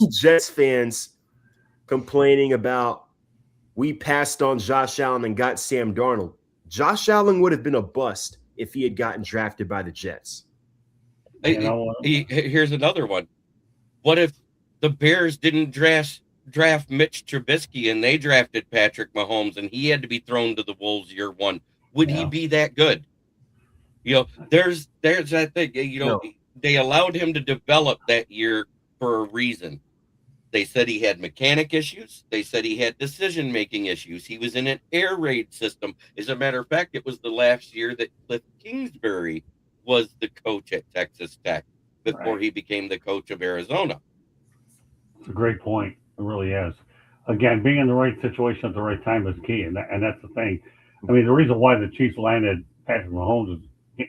Jets fans complaining about we passed on Josh Allen and got Sam Darnold. Josh Allen would have been a bust if he had gotten drafted by the Jets. Here's another one. What if the Bears didn't draft Mitch Trubisky and they drafted Patrick Mahomes and he had to be thrown to the Wolves year one? Would he be that good? There's that thing. They allowed him to develop that year for a reason. They said he had mechanic issues. They said he had decision-making issues. He was in an air raid system. As a matter of fact, it was the last year that Cliff Kingsbury was the coach at Texas Tech before he became the coach of Arizona. It's a great point. It really is. Again, being in the right situation at the right time is key, and that's the thing. I mean, the reason why the Chiefs landed Patrick Mahomes is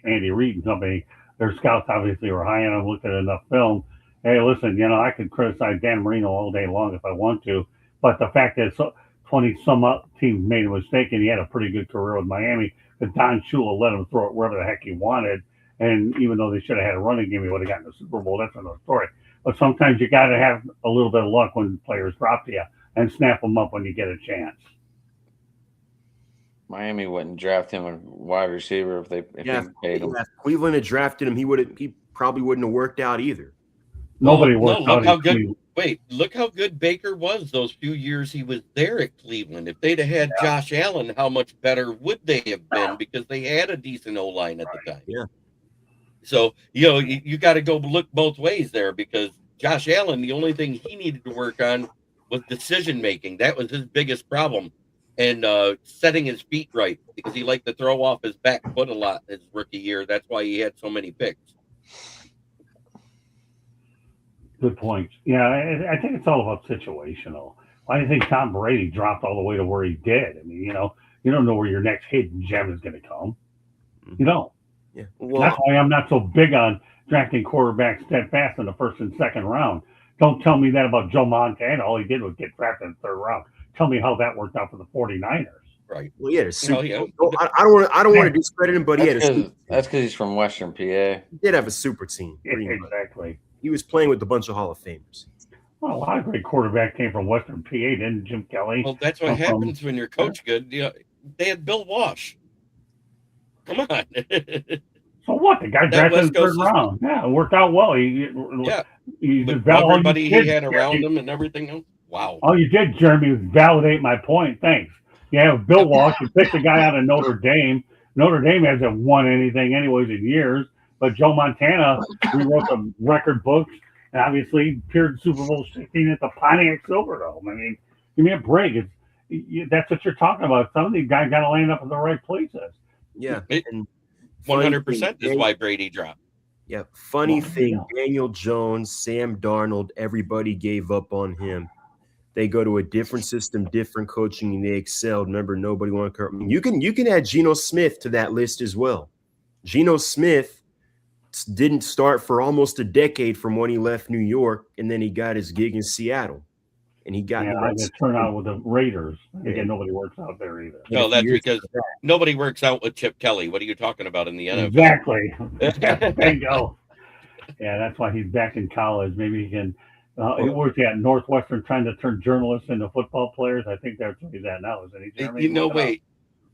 Andy Reid and company. Their scouts obviously were high on him, looked at enough film. Hey, listen, I could criticize Dan Marino all day long if I want to, but the fact that 20-some teams made a mistake and he had a pretty good career with Miami, but Don Shula let him throw it wherever the heck he wanted, and even though they should have had a running game, he would have gotten the Super Bowl. That's another story. But sometimes you got to have a little bit of luck when players drop to you and snap them up when you get a chance. Miami wouldn't draft him a wide receiver if he paid him. If Cleveland had drafted him, he probably wouldn't have worked out either. Nobody worked out. Wait, look how good Baker was those few years he was there at Cleveland. If they'd have had Josh Allen, how much better would they have been? Because they had a decent O-line at the time. Yeah. So, you got to go look both ways there, because Josh Allen, the only thing he needed to work on was decision making. That was his biggest problem. And setting his feet right, because he liked to throw off his back foot a lot his rookie year. That's why he had so many picks. Good point. Yeah, I think it's all about situational. Why do you think Tom Brady dropped all the way to where he did? I mean, you don't know where your next hidden gem is going to come. You don't. Yeah. Well, that's why I'm not so big on drafting quarterbacks steadfast in the first and second round. Don't tell me that about Joe Montana. All he did was get drafted in the third round. Tell me how that worked out for the 49ers. Right. Well, yeah. I don't want to discredit him, but he had that's because he's from Western PA. He did have a super team. Exactly. He was playing with a bunch of Hall of Famers. Well, a lot of great quarterbacks came from Western PA, didn't Jim Kelly? Well, that's what happens when you're coach good. They had Bill Walsh. Come on. So what? The guy drafted in the third round. Yeah, it worked out well. He everybody he had around him and everything else. Wow. All you did, Jeremy, was validate my point. Thanks. Yeah, Bill Walsh, you picked a guy out of Notre Dame. Notre Dame hasn't won anything anyways in years, but Joe Montana rewrote the record books and obviously appeared in Super Bowl 16 at the Pontiac Silverdome. I mean, give me a break. That's what you're talking about. Some of these guys got to land up in the right places. Yeah. 100% is why Brady dropped. Yeah. Funny thing, Daniel Jones, Sam Darnold, everybody gave up on him. They go to a different system, different coaching, and they excelled. Remember, nobody wanted to. I mean, you can add Geno Smith to that list as well. Geno Smith didn't start for almost a decade from when he left New York, and then he got his gig in Seattle. And he got the turnout with the Raiders. Again, nobody works out there either. No, that's because nobody works out with Chip Kelly. What are you talking about in the NFL? Exactly. There you go. Yeah, that's why he's back in college. Maybe he can. He works at Northwestern trying to turn journalists into football players. I think that's what he's at now, isn't he, Jeremy? Wait.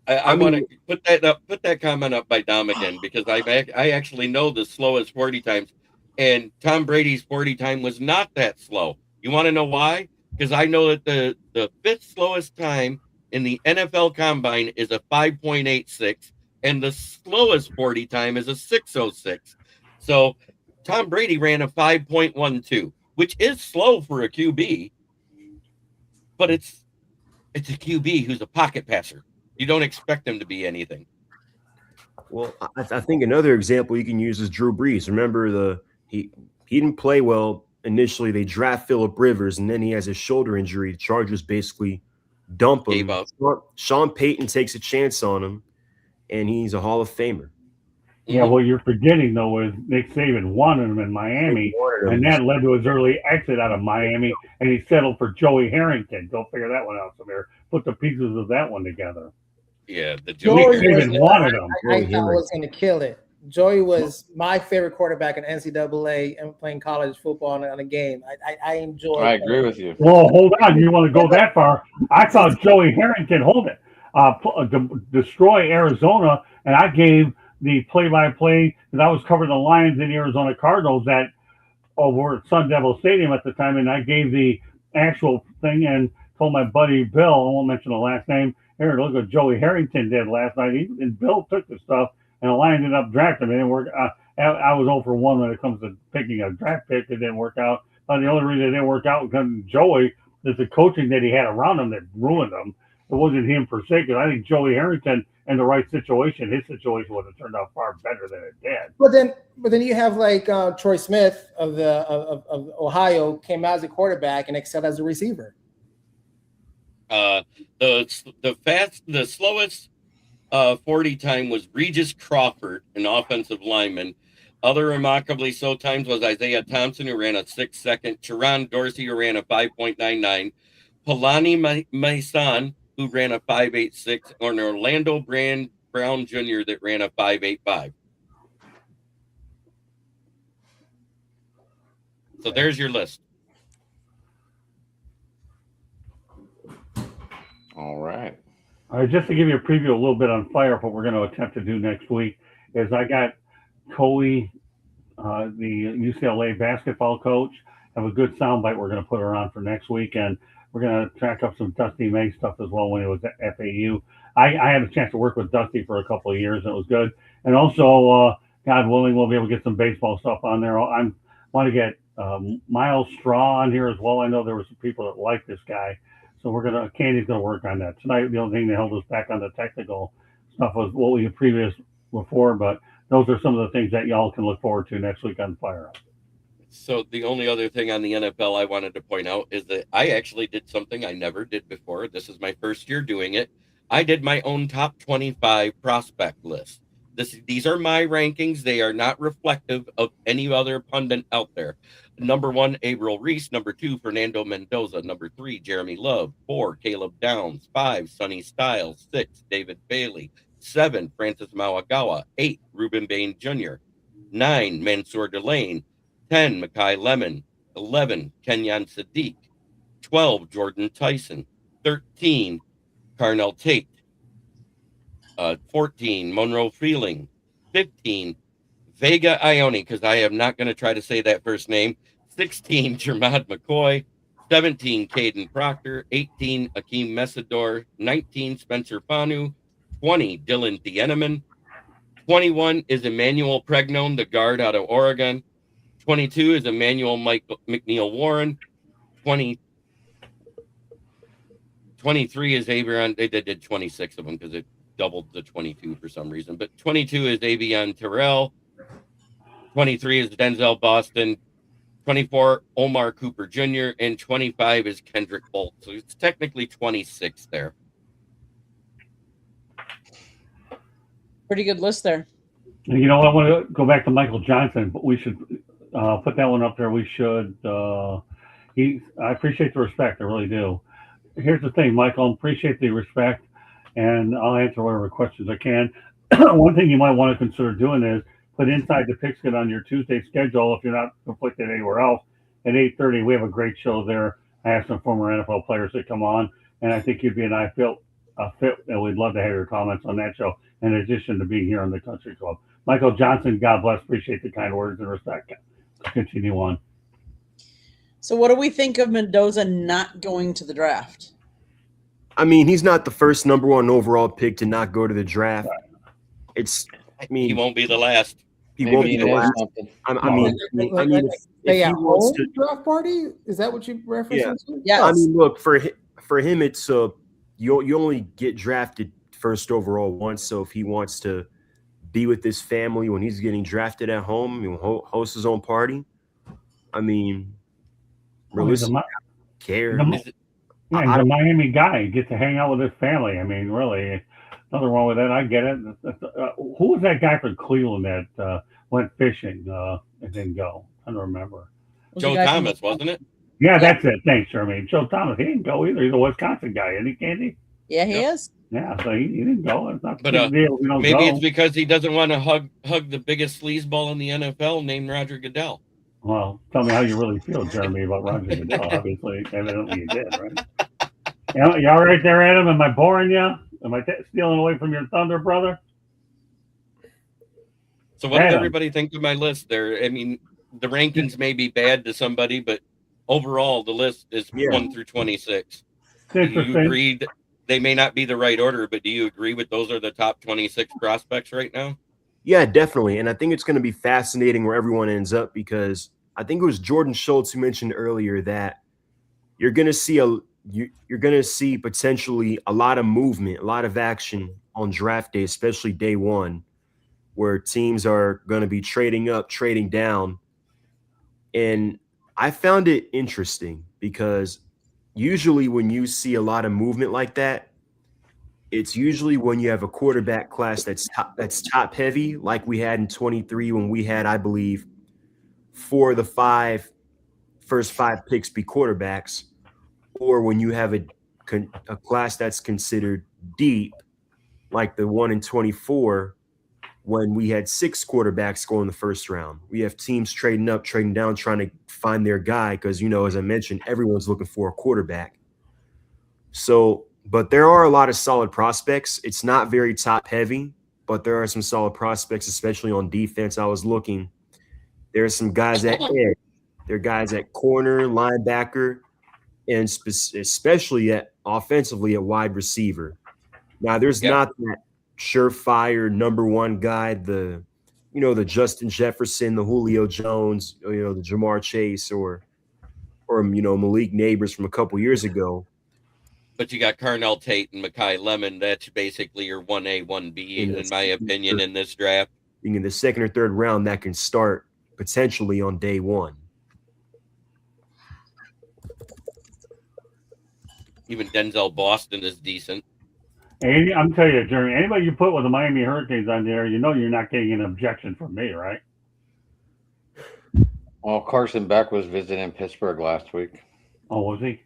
I want to put that up. Put that comment up by Dom again, because I actually know the slowest 40 times, and Tom Brady's 40 time was not that slow. You want to know why? Because I know that the fifth slowest time in the NFL Combine is a 5.86, and the slowest 40 time is a 6.06. So Tom Brady ran a 5.12. Which is slow for a QB, but it's a QB who's a pocket passer. You don't expect him to be anything. Well, I think another example you can use is Drew Brees. Remember, he didn't play well initially. They draft Phillip Rivers, and then he has a shoulder injury. The Chargers basically dump him. Gave up. Sean Payton takes a chance on him, and he's a Hall of Famer. Yeah, what you're forgetting, though, is Nick Saban wanted him in Miami, and that led to his early exit out of Miami, and he settled for Joey Harrington. Go figure that one out, Samir. Put the pieces of that one together. Yeah, the Nick Saban wanted him. I thought was going to kill it. Joey was my favorite quarterback in NCAA and playing college football on a game. I enjoyed. I agree with you. Well, hold on. You want to go that far? I saw Joey Harrington hold it, destroy Arizona, and I gave the play-by-play, because I was covering the Lions and Arizona Cardinals over at Sun Devil Stadium at the time, and I gave the actual thing and told my buddy Bill, I won't mention the last name, here, look what Joey Harrington did last night. And Bill took the stuff, and the Lions ended up drafting him. It didn't work. I was 0 for 1 when it comes to picking a draft pick. It didn't work out. But the only reason it didn't work out was because Joey, is the coaching that he had around him that ruined him. It wasn't him per se, because I think Joey Harrington, in the right situation, his situation would have turned out far better than it did. But then you have like Troy Smith of Ohio came out as a quarterback and excelled as a receiver. The slowest 40 time was Regis Crawford, an offensive lineman. Other remarkably slow times was Isaiah Thompson, who ran a 6 second, Teron Dorsey, who ran a 5.99, Palani Mason, who ran a 5.86, or an Orlando Brown Jr. that ran a 5.85. So there's your list. All right. All right, just to give you a preview a little bit on fire of what we're going to attempt to do next week, is I got Coley, the UCLA basketball coach, have a good soundbite we're going to put her on for next week, and we're going to track up some Dusty May stuff as well when he was at FAU. I had a chance to work with Dusty for a couple of years, and it was good. And also, God willing, we'll be able to get some baseball stuff on there. I want to get Miles Straw on here as well. I know there were some people that like this guy, so Candy's gonna work on that tonight. The only thing that held us back on the technical stuff was what we had before, but those are some of the things that y'all can look forward to next week on Fire Up. So the only other thing on the NFL I wanted to point out is that I actually did something I never did before. This is my first year doing it. I did my own top 25 prospect list. These are my rankings. They are not reflective of any other pundit out there. Number 1, Avril Reese. Number 2, Fernando Mendoza. Number 3, Jeremy Love. 4, Caleb Downs. 5, Sonny Styles. 6, David Bailey. 7, Francis Mauagawa. 8, Ruben Bain Jr. 9, Mansour Delane. 10, Makai Lemon. 11, Kenyon Sadiq. 12, Jordan Tyson. 13, Carnell Tate. 14, Monroe Freeling. 15, Vega Ione, because I am not going to try to say that first name. 16, Jermad McCoy. 17, Caden Proctor. 18, Akeem Messidor. 19, Spencer Fanu. 20, Dylan Dieneman. 21 is Emmanuel Pregnon, the guard out of Oregon. 22 is Emmanuel McNeil Warren. 23 is Avion. They did 26 of them because it doubled the 22 for some reason. But 22 is Avion Terrell. 23 is Denzel Boston. 24, Omar Cooper Jr. And 25 is Kendrick Bolt. So it's technically 26 there. Pretty good list there. And I want to go back to Michael Johnson, but we should put that one up there. We should. I appreciate the respect. I really do. Here's the thing, Michael. I appreciate the respect, and I'll answer whatever questions I can. One thing you might want to consider doing is put Inside the Pigskin on your Tuesday schedule if you're not conflicted anywhere else. At 8:30, we have a great show there. I have some former NFL players that come on, and I think you'd be a fit, and we'd love to have your comments on that show, in addition to being here on the Country Club. Michael Johnson, God bless. Appreciate the kind words and respect. Continue on. So what do we think of Mendoza not going to the draft? I mean, he's not the first number 1 overall pick to not go to the draft. He won't be the last. He won't be the last. I mean, if he wants to draft party, is that what you referenced? Yeah. Yes. I mean, look, for him, it's you only get drafted first overall once. So if he wants to be with his family when he's getting drafted at home, host his own party. I mean, realistically, care. He's a Miami guy. He gets to hang out with his family. I mean, really, nothing wrong with that. I get it. Who was that guy from Cleveland that went fishing and didn't go? I don't remember. Joe Thomas, wasn't it? Yeah, that's it. Thanks, Jeremy. Joe Thomas. He didn't go either. He's a Wisconsin guy, isn't he, Candy? Yeah, he is. Yeah, so he didn't go. It's not but maybe it's because he doesn't want to hug the biggest sleazeball in the NFL named Roger Goodell. Well, tell me how you really feel, Jeremy, about Roger Goodell. Obviously, evidently you did, right? You all right there, Adam? Am I boring you? Am I stealing away from your thunder, brother? So what did everybody think of my list there? I mean, the rankings may be bad to somebody, but overall, the list is 1 through 26. Do you agree that they may not be the right order, but do you agree with those are the top 26 prospects right now? Yeah, definitely. And I think it's going to be fascinating where everyone ends up, because I think it was Jordan Schultz who mentioned earlier that you're going to see potentially a lot of movement, a lot of action on draft day, especially day 1, where teams are going to be trading up, trading down. And I found it interesting because usually when you see a lot of movement like that, it's usually when you have a quarterback class that's top heavy, like we had in 23 when we had, I believe, 4 of the first 5 picks be quarterbacks, or when you have a class that's considered deep, like the one in 24, when we had 6 quarterbacks go in the first round. We have teams trading up, trading down, trying to find their guy because, as I mentioned, everyone's looking for a quarterback. So, but there are a lot of solid prospects. It's not very top heavy, but there are some solid prospects, especially on defense. I was looking. There are some guys at edge They're guys at corner, linebacker, and especially at offensively at wide receiver. Now, there's not that surefire number one guy, the Justin Jefferson, the Julio Jones, the Jamar Chase, or Malik Neighbors from a couple years ago. But you got Carnell Tate and Mekhi Lemon. That's basically your 1A, 1B, in my opinion, in this draft. In the second or third round, that can start potentially on day one. Even Denzel Boston is decent. And I'm telling you, Jeremy, anybody you put with the Miami Hurricanes on there, you're not getting an objection from me, right? Well, Carson Beck was visiting Pittsburgh last week. Oh, was he?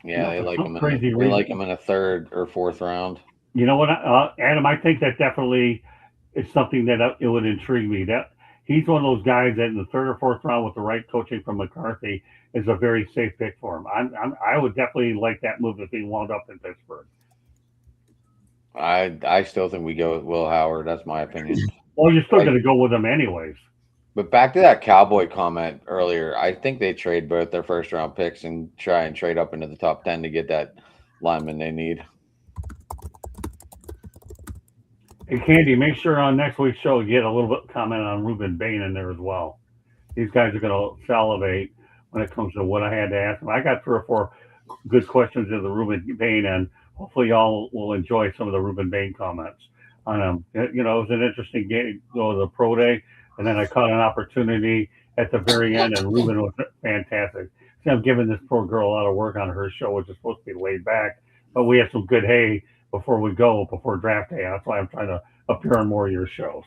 Yeah, they like him. They like him in a third or fourth round. You know what, Adam? I think that definitely is something that it would intrigue me. That he's one of those guys that in the third or fourth round with the right coaching from McCarthy is a very safe pick for him. I would definitely like that move if he wound up in Pittsburgh. I still think we go with Will Howard. That's my opinion. Well, you're still going to go with him anyways. But back to that Cowboy comment earlier, I think they trade both their first round picks and try and trade up into the top 10 to get that lineman they need. Hey, Candy, make sure on next week's show you get a little bit comment on Ruben Bain in there as well. These guys are going to salivate when it comes to what I had to ask them. I got 3 or 4 good questions of the Ruben Bain, and hopefully y'all will enjoy some of the Ruben Bain comments on him. It was an interesting game, the pro day. And then I caught an opportunity at the very end, and Ruben was fantastic. See, I'm giving this poor girl a lot of work on her show, which is supposed to be laid back. But we have some good hay before draft day. That's why I'm trying to appear on more of your shows.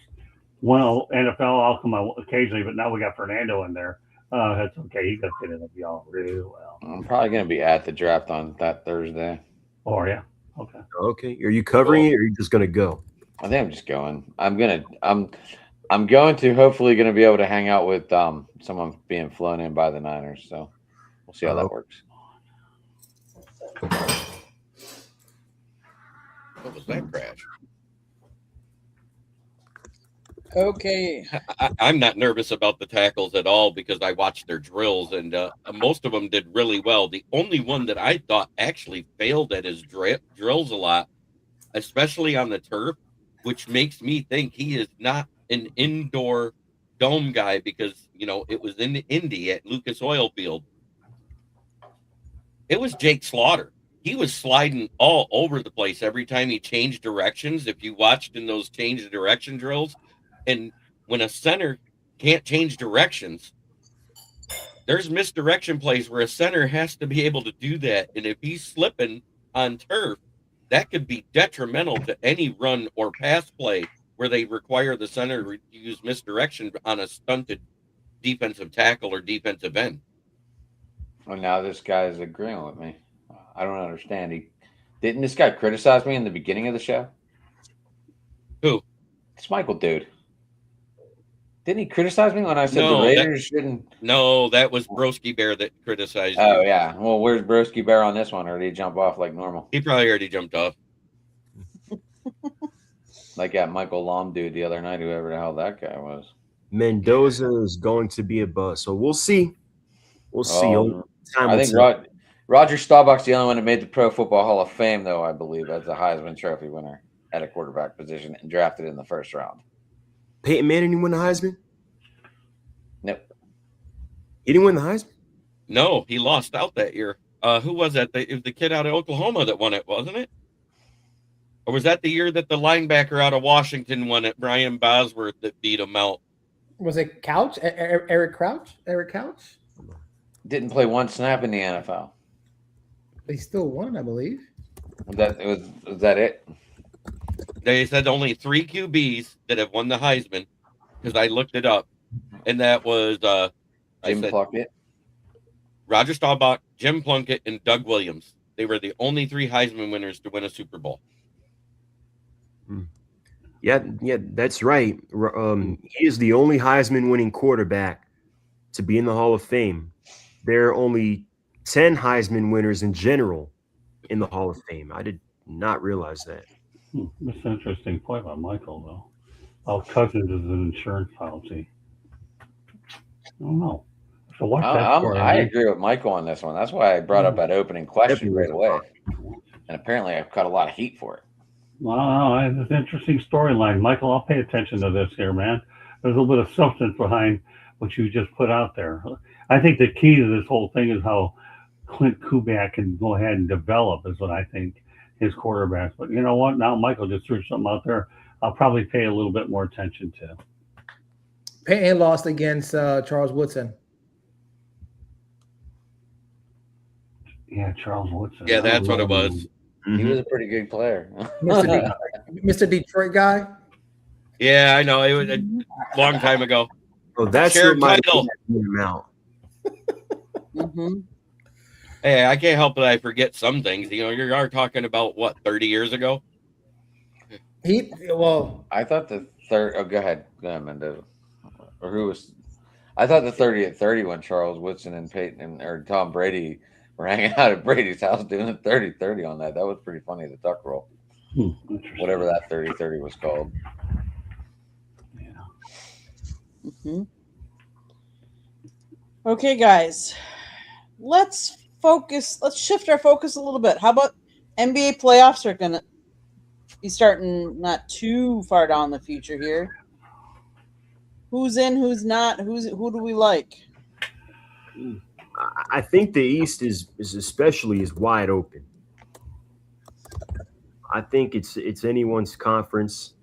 Well, NFL, I'll come out occasionally, but now we got Fernando in there. That's okay. He's going to fit in with y'all really well. I'm probably going to be at the draft on that Thursday. Oh, yeah? Okay. Okay. Are you covering it, or are you just going to go? I think I'm just going. I'm going to hopefully going to be able to hang out with someone being flown in by the Niners. So we'll see how that works. What was that crash? Okay. I'm not nervous about the tackles at all because I watched their drills, and most of them did really well. The only one that I thought actually failed at his drills a lot, especially on the turf, which makes me think he is not an indoor dome guy because, it was in Indy at Lucas Oil Field. It was Jake Slaughter. He was sliding all over the place every time he changed directions. If you watched in those change of direction drills, and when a center can't change directions, there's misdirection plays where a center has to be able to do that. And if he's slipping on turf, that could be detrimental to any run or pass play where they require the center to use misdirection on a stunted defensive tackle or defensive end. Well, now this guy is agreeing with me. I don't understand. Didn't this guy criticize me in the beginning of the show? Who? It's Michael, dude. Didn't he criticize me when I said the Raiders shouldn't? No, that was Broski Bear that criticized you. Oh, yeah. Well, where's Broski Bear on this one? Or did he jump off like normal? He probably already jumped off. Like that Michael Lom dude the other night, whoever the hell that guy was. Mendoza is going to be a bust. So we'll see. We'll see. I think Roger Staubach's the only one that made the Pro Football Hall of Fame, though, I believe, as a Heisman Trophy winner at a quarterback position and drafted in the first round. Peyton Manning didn't win the Heisman? Nope. He didn't win the Heisman? No, he lost out that year. Who was that? It was the kid out of Oklahoma that won it, wasn't it? Or was that the year that the linebacker out of Washington won it, Brian Bosworth, that beat him out? Was it Couch? Eric Crouch? Eric Couch? Didn't play one snap in the NFL. They still won, I believe. Was that it? They said only 3 QBs that have won the Heisman because I looked it up, and that was Jim Plunkett, Roger Staubach, Jim Plunkett, and Doug Williams. They were the only 3 Heisman winners to win a Super Bowl. Yeah, that's right. He is the only Heisman-winning quarterback to be in the Hall of Fame. There are only 10 Heisman winners in general in the Hall of Fame. I did not realize that. That's an interesting point by Michael, though. Cousins is an insurance policy. I don't know. So watch that story. I agree with Michael on this one. That's why I brought up that opening question right away. And apparently I've got a lot of heat for it. Wow, it's an interesting storyline. Michael, I'll pay attention to this here, man. There's a little bit of substance behind what you just put out there. I think the key to this whole thing is how Clint Kubiak can go ahead and develop is what I think his quarterbacks. But you know what? Now Michael just threw something out there. I'll probably pay a little bit more attention to. Peyton lost against Charles Woodson. Yeah, Charles Woodson. Yeah, that's what it was. He was a pretty good player. Mr. Detroit guy? Yeah, I know. It was a long time ago. Oh, that's Shared my title. out. Hey, I can't help it. I forget some things. You know, you are talking about what, 30 years ago? I thought the third. Oh, go ahead, Mendoza. Or who was? I thought the 30 at 30 when Charles Woodson and Peyton or Tom Brady were hanging out at Brady's house doing a 30-30 on that. That was pretty funny. The duck roll, whatever that 30-30 was called. Mm-hmm. Okay, guys, let's focus. Let's shift our focus a little bit. How about NBA playoffs are going to be starting not too far down the future here. Who's in, who's not, who do we like? I think the East is especially wide open. I think it's anyone's conference,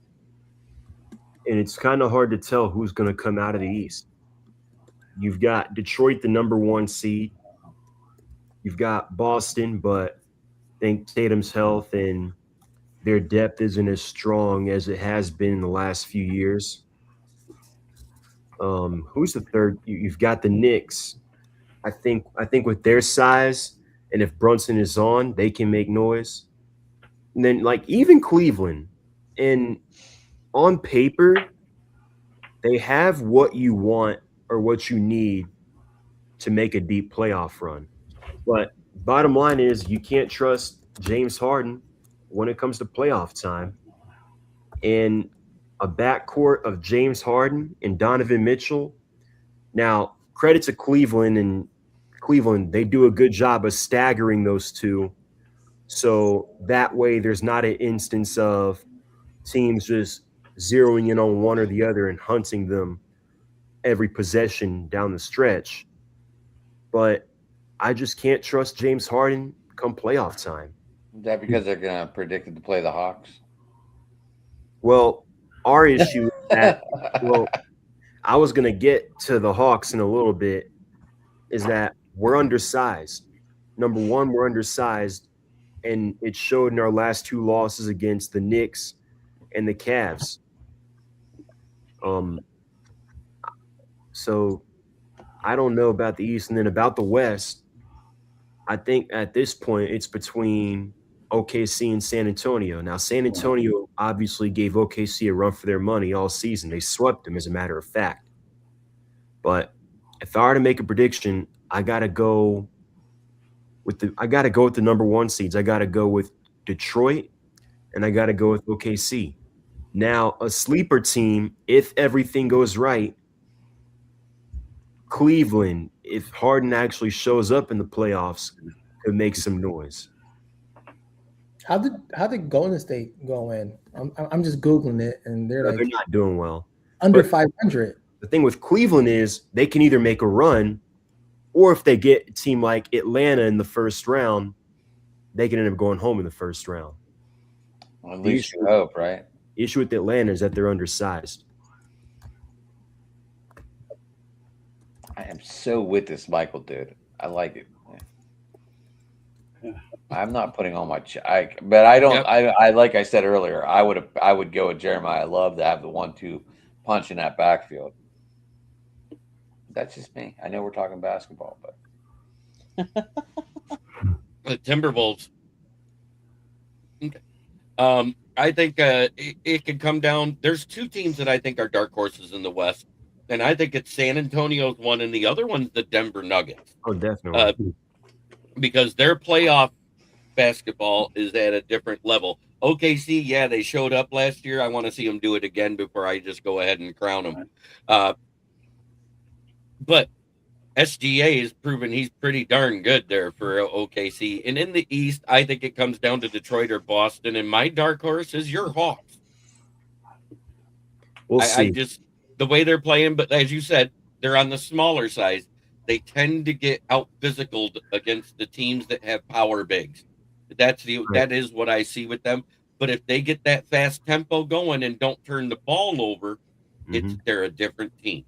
and it's kind of hard to tell who's going to come out of the East. You've got Detroit, the number 1 seed. You've got Boston, but I think Tatum's health and their depth isn't as strong as it has been in the last few years. Who's the third? You've got the Knicks. I think with their size, and if Brunson is on, they can make noise. And then, like, even Cleveland, and on paper, they have what you want or what you need to make a deep playoff run. But bottom line is you can't trust James Harden when it comes to playoff time. And a backcourt of James Harden and Donovan Mitchell. Now, credit to Cleveland, and Cleveland, they do a good job of staggering those two. So that way there's not an instance of teams just zeroing in on one or the other and hunting them every possession down the stretch. But I just can't trust James Harden come playoff time. Is that because they're going to predicted to play the Hawks? Well, our issue is that, I was going to get to the Hawks in a little bit, is that we're undersized. Number one, we're undersized, and it showed in our last 2 losses against the Knicks and the Cavs. So I don't know about the East. And then about the West, I think at this point it's between OKC and San Antonio. Now, San Antonio obviously gave OKC a run for their money all season. They swept them, as a matter of fact. But if I were to make a prediction, I gotta go with the number 1 seeds. I gotta go with Detroit, and I gotta go with OKC. Now, a sleeper team, if everything goes right, Cleveland, if Harden actually shows up in the playoffs, could make some noise. How did Golden State go in? I'm just Googling it, and they're not doing well. Under 500. The thing with Cleveland is they can either make a run, or if they get a team like Atlanta in the first round, they can end up going home in the first round. Well, at least you hope, right? The issue with Atlanta is that they're undersized. I am so with this Michael dude. I like it. I'm not putting on my but I don't. Yep. I like I said earlier, I would go with Jeremiah. I love to have the 1-2 punch in that backfield. That's just me. I know we're talking basketball, but the Timberwolves. Okay. I think it could come down. There's 2 teams that I think are dark horses in the West, and I think it's San Antonio's one, and the other one's the Denver Nuggets. Oh, definitely. Because their playoff basketball is at a different level. OKC, yeah, they showed up last year. I want to see them do it again before I just go ahead and crown them. But SGA has proven he's pretty darn good there for OKC. And in the East, I think it comes down to Detroit or Boston. And my dark horse is your Hawks. We'll I see. just, the way they're playing, but as you said, they're on the smaller size. They tend to get out physicaled against the teams that have power bigs. That is what I see with them. But if they get that fast tempo going and don't turn the ball over, they're a different team.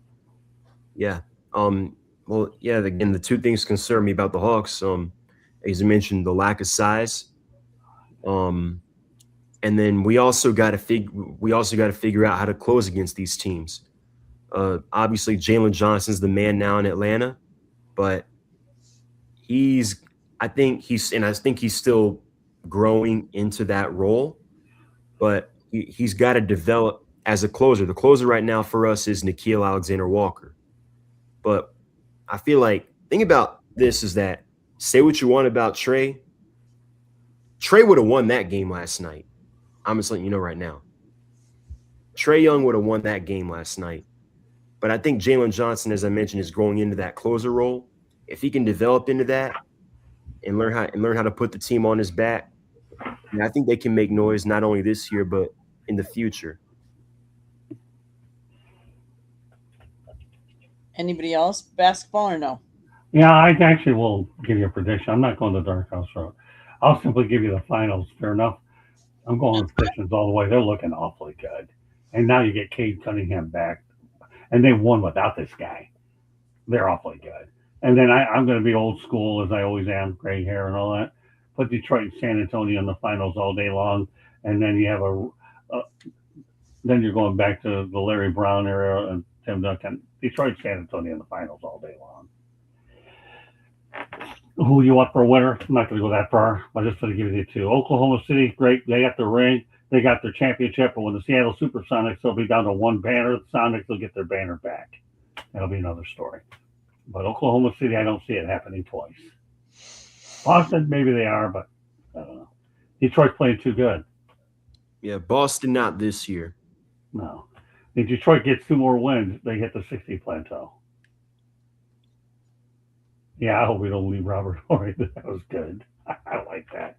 Yeah. Well, yeah. Again, the two things concern me about the Hawks. As you mentioned, the lack of size. And then we also got to figure out how to close against these teams. Obviously, Jalen Johnson's the man now in Atlanta, but I think he's still growing into that role. But he's got to develop as a closer. The closer right now for us is Nickeil Alexander-Walker. But I feel like, thing about this is that, say what you want about Trey. Trey would have won that game last night. I'm just letting you know right now. Trae Young would have won that game last night. But I think Jalen Johnson, as I mentioned, is growing into that closer role. If he can develop into that and learn how to put the team on his back, I think they can make noise not only this year but in the future. Anybody else? Basketball or no? Yeah, I actually will give you a prediction. I'm not going the dark house road. I'll simply give you the finals. Fair enough. I'm going with Pistons all the way. They're looking awfully good. And now you get Cade Cunningham back. And they won without this guy. They're awfully good. And then I'm going to be old school, as I always am, gray hair and all that. Put Detroit and San Antonio in the finals all day long. And then you have then you're going back to the Larry Brown era and Tim Duncan. Detroit, San Antonio in the finals all day long. Who you want for a winner? I'm not going to go that far. I'm just going to give you two. Oklahoma City, great. They got their ring. They got their championship. But when the Seattle Supersonics, they'll be down to one banner. The Sonics will get their banner back. That'll be another story. But Oklahoma City, I don't see it happening twice. Boston, maybe they are, but I don't know. Detroit's playing too good. Yeah, Boston not this year. No. If Detroit gets 2 more wins, they hit the 60 plateau. Yeah, I hope we don't leave Robert Horry. That was good. I like that.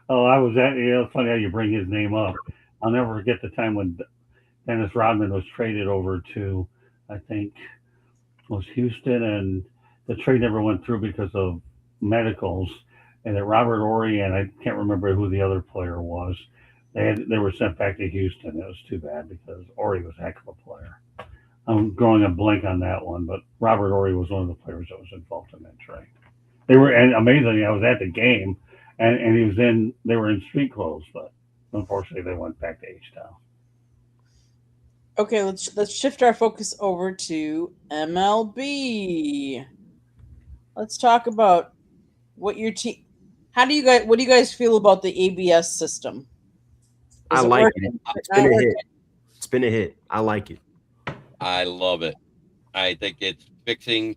Oh, it's funny how you bring his name up. I'll never forget the time when Dennis Rodman was traded over to, I think, was Houston, and the trade never went through because of medicals. And that Robert Horry, and I can't remember who the other player was, they were sent back to Houston. It was too bad because Horry was a heck of a player. I'm drawing a blank on that one, but Robert Horry was one of the players that was involved in that trade. They were, and amazingly, I was at the game, and they were in street clothes, but unfortunately they went back to H-Town. Okay, let's shift our focus over to MLB. Let's talk about what your team. What do you guys feel about the ABS system? I like it. It's been a hit. I like it. I love it. I think it's fixing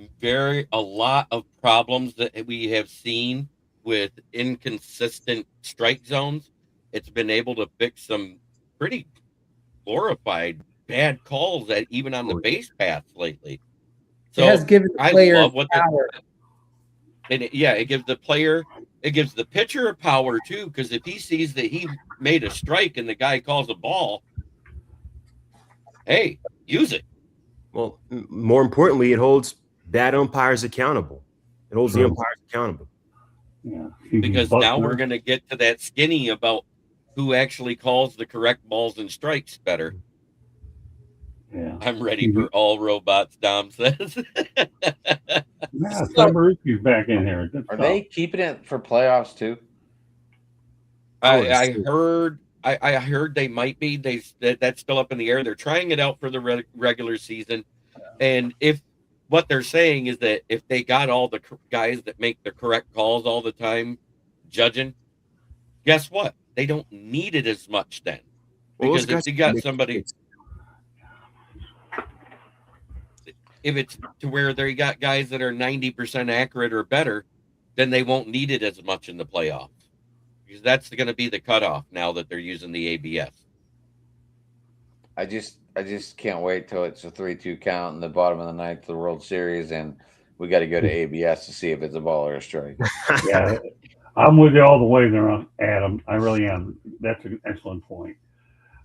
a lot of problems that we have seen with inconsistent strike zones. It's been able to fix some pretty glorified bad calls that even on the base paths lately. So it has given the player power. It gives the pitcher power too, because if he sees that he made a strike and the guy calls a ball, hey, use it. Well, more importantly, it holds bad umpires accountable. It holds the umpires accountable. Yeah. Because now we're going to get to that skinny about who actually calls the correct balls and strikes better. Yeah. I'm ready for all robots, Dom says. Yeah, Sabaruki's back in here. Are they keeping it for playoffs too? I heard they might be. That's still up in the air. They're trying it out for the regular season, and if what they're saying is that if they got all the guys that make the correct calls all the time judging, guess what? They don't need it as much then, because if you got somebody. If it's to where they got guys that are 90% accurate or better, then they won't need it as much in the playoffs. Because that's going to be the cutoff now that they're using the ABS. I just I just can't wait till it's a 3-2 count in the bottom of the ninth of the World Series, and we got to go to ABS to see if it's a ball or a strike. Yeah, I'm with you all the way there, Adam. I really am. That's an excellent point.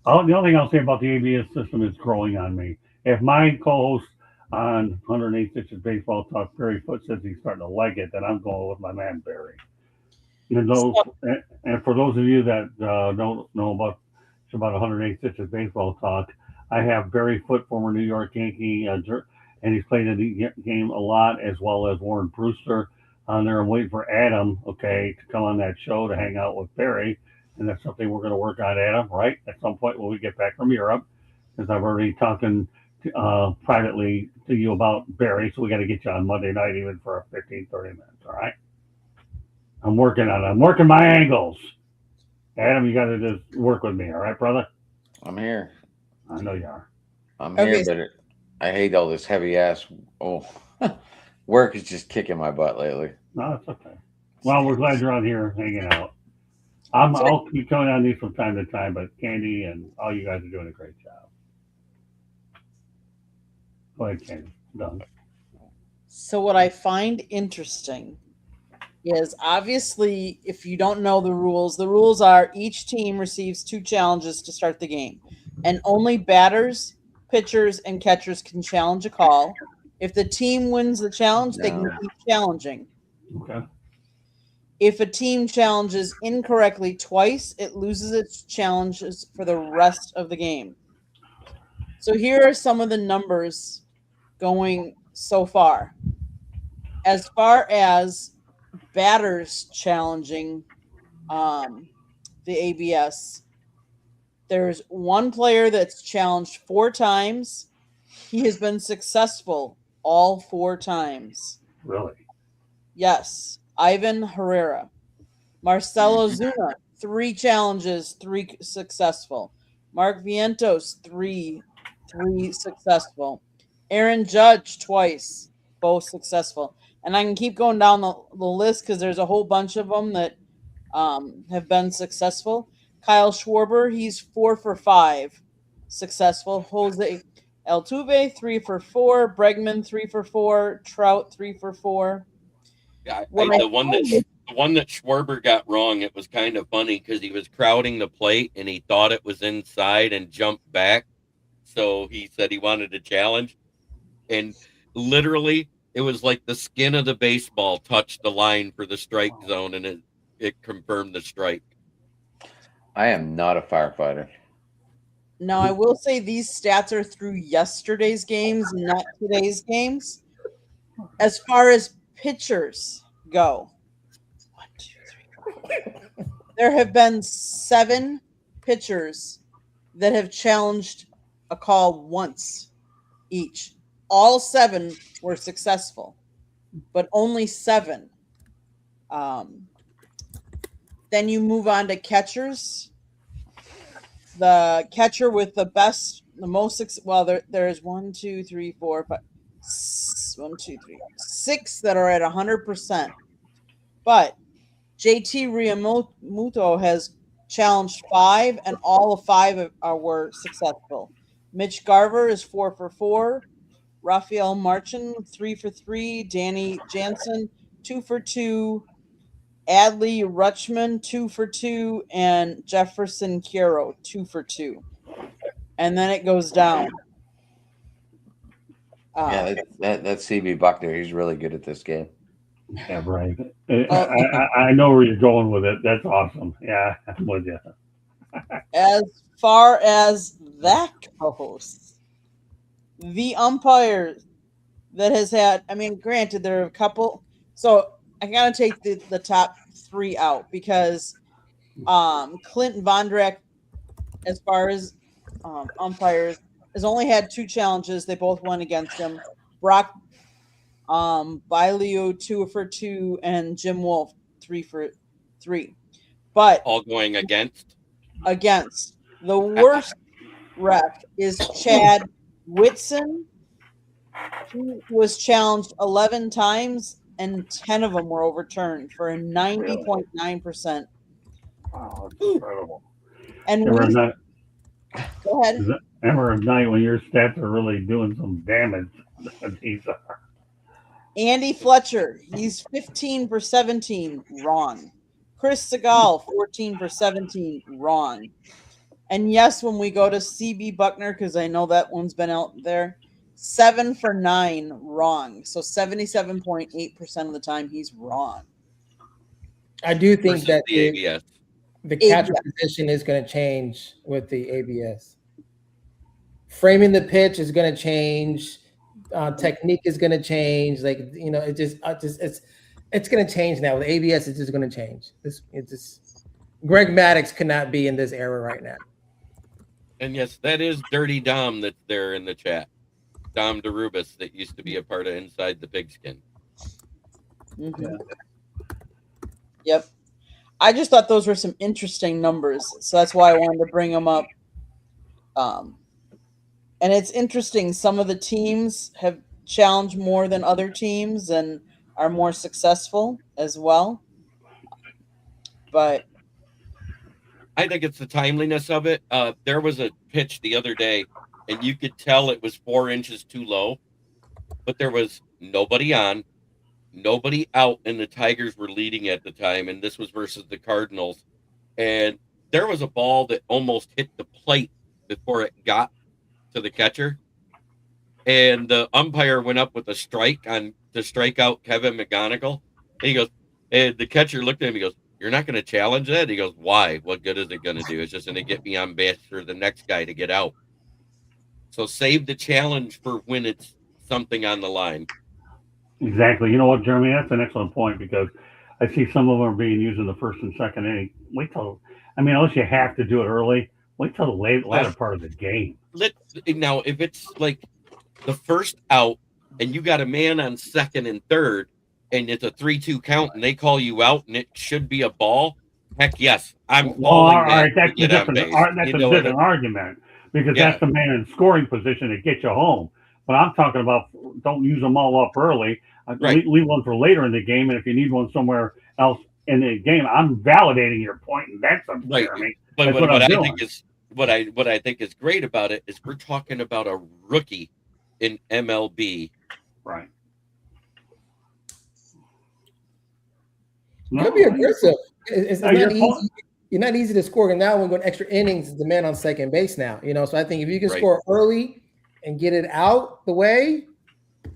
The only thing I'll say about the ABS system is growing on me. If my co-host on 108 Stitches Baseball Talk, Barry Foote, says he's starting to like it, then I'm going with my man Barry. And for those of you that don't know about 108 Stitches Baseball Talk, I have Barry Foote, former New York Yankee, and he's played in the game a lot, as well as Warren Brewster on there. I'm waiting for Adam, okay, to come on that show to hang out with Barry, and that's something we're going to work on, Adam, right? At some point when we get back from Europe, because I've already talking privately to you about Barry, so we got to get you on Monday night even for 15, 30 minutes, all right? I'm working on it. I'm working my angles. Adam, you got to just work with me, all right, brother? I'm here. I know you are. I'm here, but I hate all this heavy ass. Oh, work is just kicking my butt lately. No, it's okay. Well, we're glad you're on here hanging out. I'll keep coming on these from time to time, but Candy and all you guys are doing a great job. Go ahead, Candy. Done. So what I find interesting is, obviously, if you don't know the rules are each team receives 2 challenges to start the game, and only batters, pitchers, and catchers can challenge a call. If the team wins the challenge, they can keep challenging. Okay. If a team challenges incorrectly twice, it loses its challenges for the rest of the game. So here are some of the numbers going so far. As far as batters challenging the ABS, there's one player that's challenged 4 times. He has been successful all 4 times. Really? Yes. Ivan Herrera. Marcelo Zuna, 3 challenges, 3 successful. Mark Vientos, 3 successful. Aaron Judge, twice, both successful. And I can keep going down the list because there's a whole bunch of them that have been successful. Kyle Schwarber, he's 4 for 5 successful. Jose Altuve, 3 for 4. Bregman, 3 for 4. Trout, 3 for 4. Yeah, the one that Schwarber got wrong, it was kind of funny because he was crowding the plate and he thought it was inside and jumped back. So he said he wanted a challenge. And literally, it was like the skin of the baseball touched the line for the strike zone, and it confirmed the strike. I am not a firefighter. Now, I will say these stats are through yesterday's games, not today's games. As far as pitchers go, 1, 2, 3, 4. There have been 7 pitchers that have challenged a call once each. All 7 were successful, but only 7. Then you move on to catchers. The catcher with the most, there's 1, 2, 3, 4, 5, 1, 2, 3, 6 that are at 100%. But JT Realmuto has challenged 5, and all of 5 were successful. Mitch Garver is 4 for 4. Rafael Marchin, 3 for 3. Danny Jansen, 2 for 2. Adley Rutschman, 2 for 2. And Jefferson Quero, 2 for 2. And then it goes down. Yeah, that's CB Buckner. He's really good at this game. Yeah, right. I know where you're going with it. That's awesome. Yeah, I'm with you. As far as that goes, the umpire that has had, granted, there are a couple. So I got to take the top 3 out because Clinton Vondrack, as far as umpires, has only had 2 challenges. They both went against him. Brock Bailio, 2 for 2, and Jim Wolf, 3 for 3. But all going against. The worst ref is Chad Whitson. He was challenged 11 times, and 10 of them were overturned for a 90.9%. Wow, that's incredible. And Go ahead. Ever a night when your stats are really doing some damage. These are. Andy Fletcher, he's 15 for 17, wrong. Chris Segal, 14 for 17, wrong. And yes, when we go to CB Buckner, because I know that one's been out there, 7 for 9, wrong. So 77.8% of the time he's wrong. I do think that the ABS. The catcher position is going to change with the ABS. Framing the pitch is going to change. Technique is going to change. Like, you know, it's going to change now. With ABS, it's just going to change. Greg Maddux cannot be in this era right now. And yes, that is Dirty Dom that's there in the chat. Dom DeRubis that used to be a part of Inside the Pigskin. Mm-hmm. Yeah. Yep. I just thought those were some interesting numbers, so that's why I wanted to bring them up. And it's interesting. Some of the teams have challenged more than other teams and are more successful as well. But I think it's the timeliness of it. There was a pitch the other day, and you could tell it was 4 inches too low, but there was nobody on, nobody out, and the Tigers were leading at the time, and this was versus the Cardinals. And there was a ball that almost hit the plate before it got to the catcher. And the umpire went up with a strike to strike out Kevin McGonigal. And he goes, and the catcher looked at him, he goes, "You're not going to challenge that?" He goes, "Why? What good is it going to do? It's just going to get me on base for the next guy to get out." So save the challenge for when it's something on the line. Exactly. You know what, Jeremy? That's an excellent point because I see some of them are being used in the first and second inning. Unless you have to do it early, wait till the latter part of the game. Now, if it's like the first out and you got a man on second and third and it's a 3-2 count and they call you out and it should be a ball, heck yes, I'm calling all right, that that's a different argument because that's the man in scoring position that gets you home. But I'm talking about don't use them all up early. Right. Leave one for later in the game, and if you need one somewhere else in the game, I'm validating your point, and that's right. Jeremy. But what I think is great about it is we're talking about a rookie in MLB. Right. Could be aggressive. It's not easy. You're not easy to score. And now when we're going extra innings, the man on second base now. You know, so I think if you can score early and get it out the way,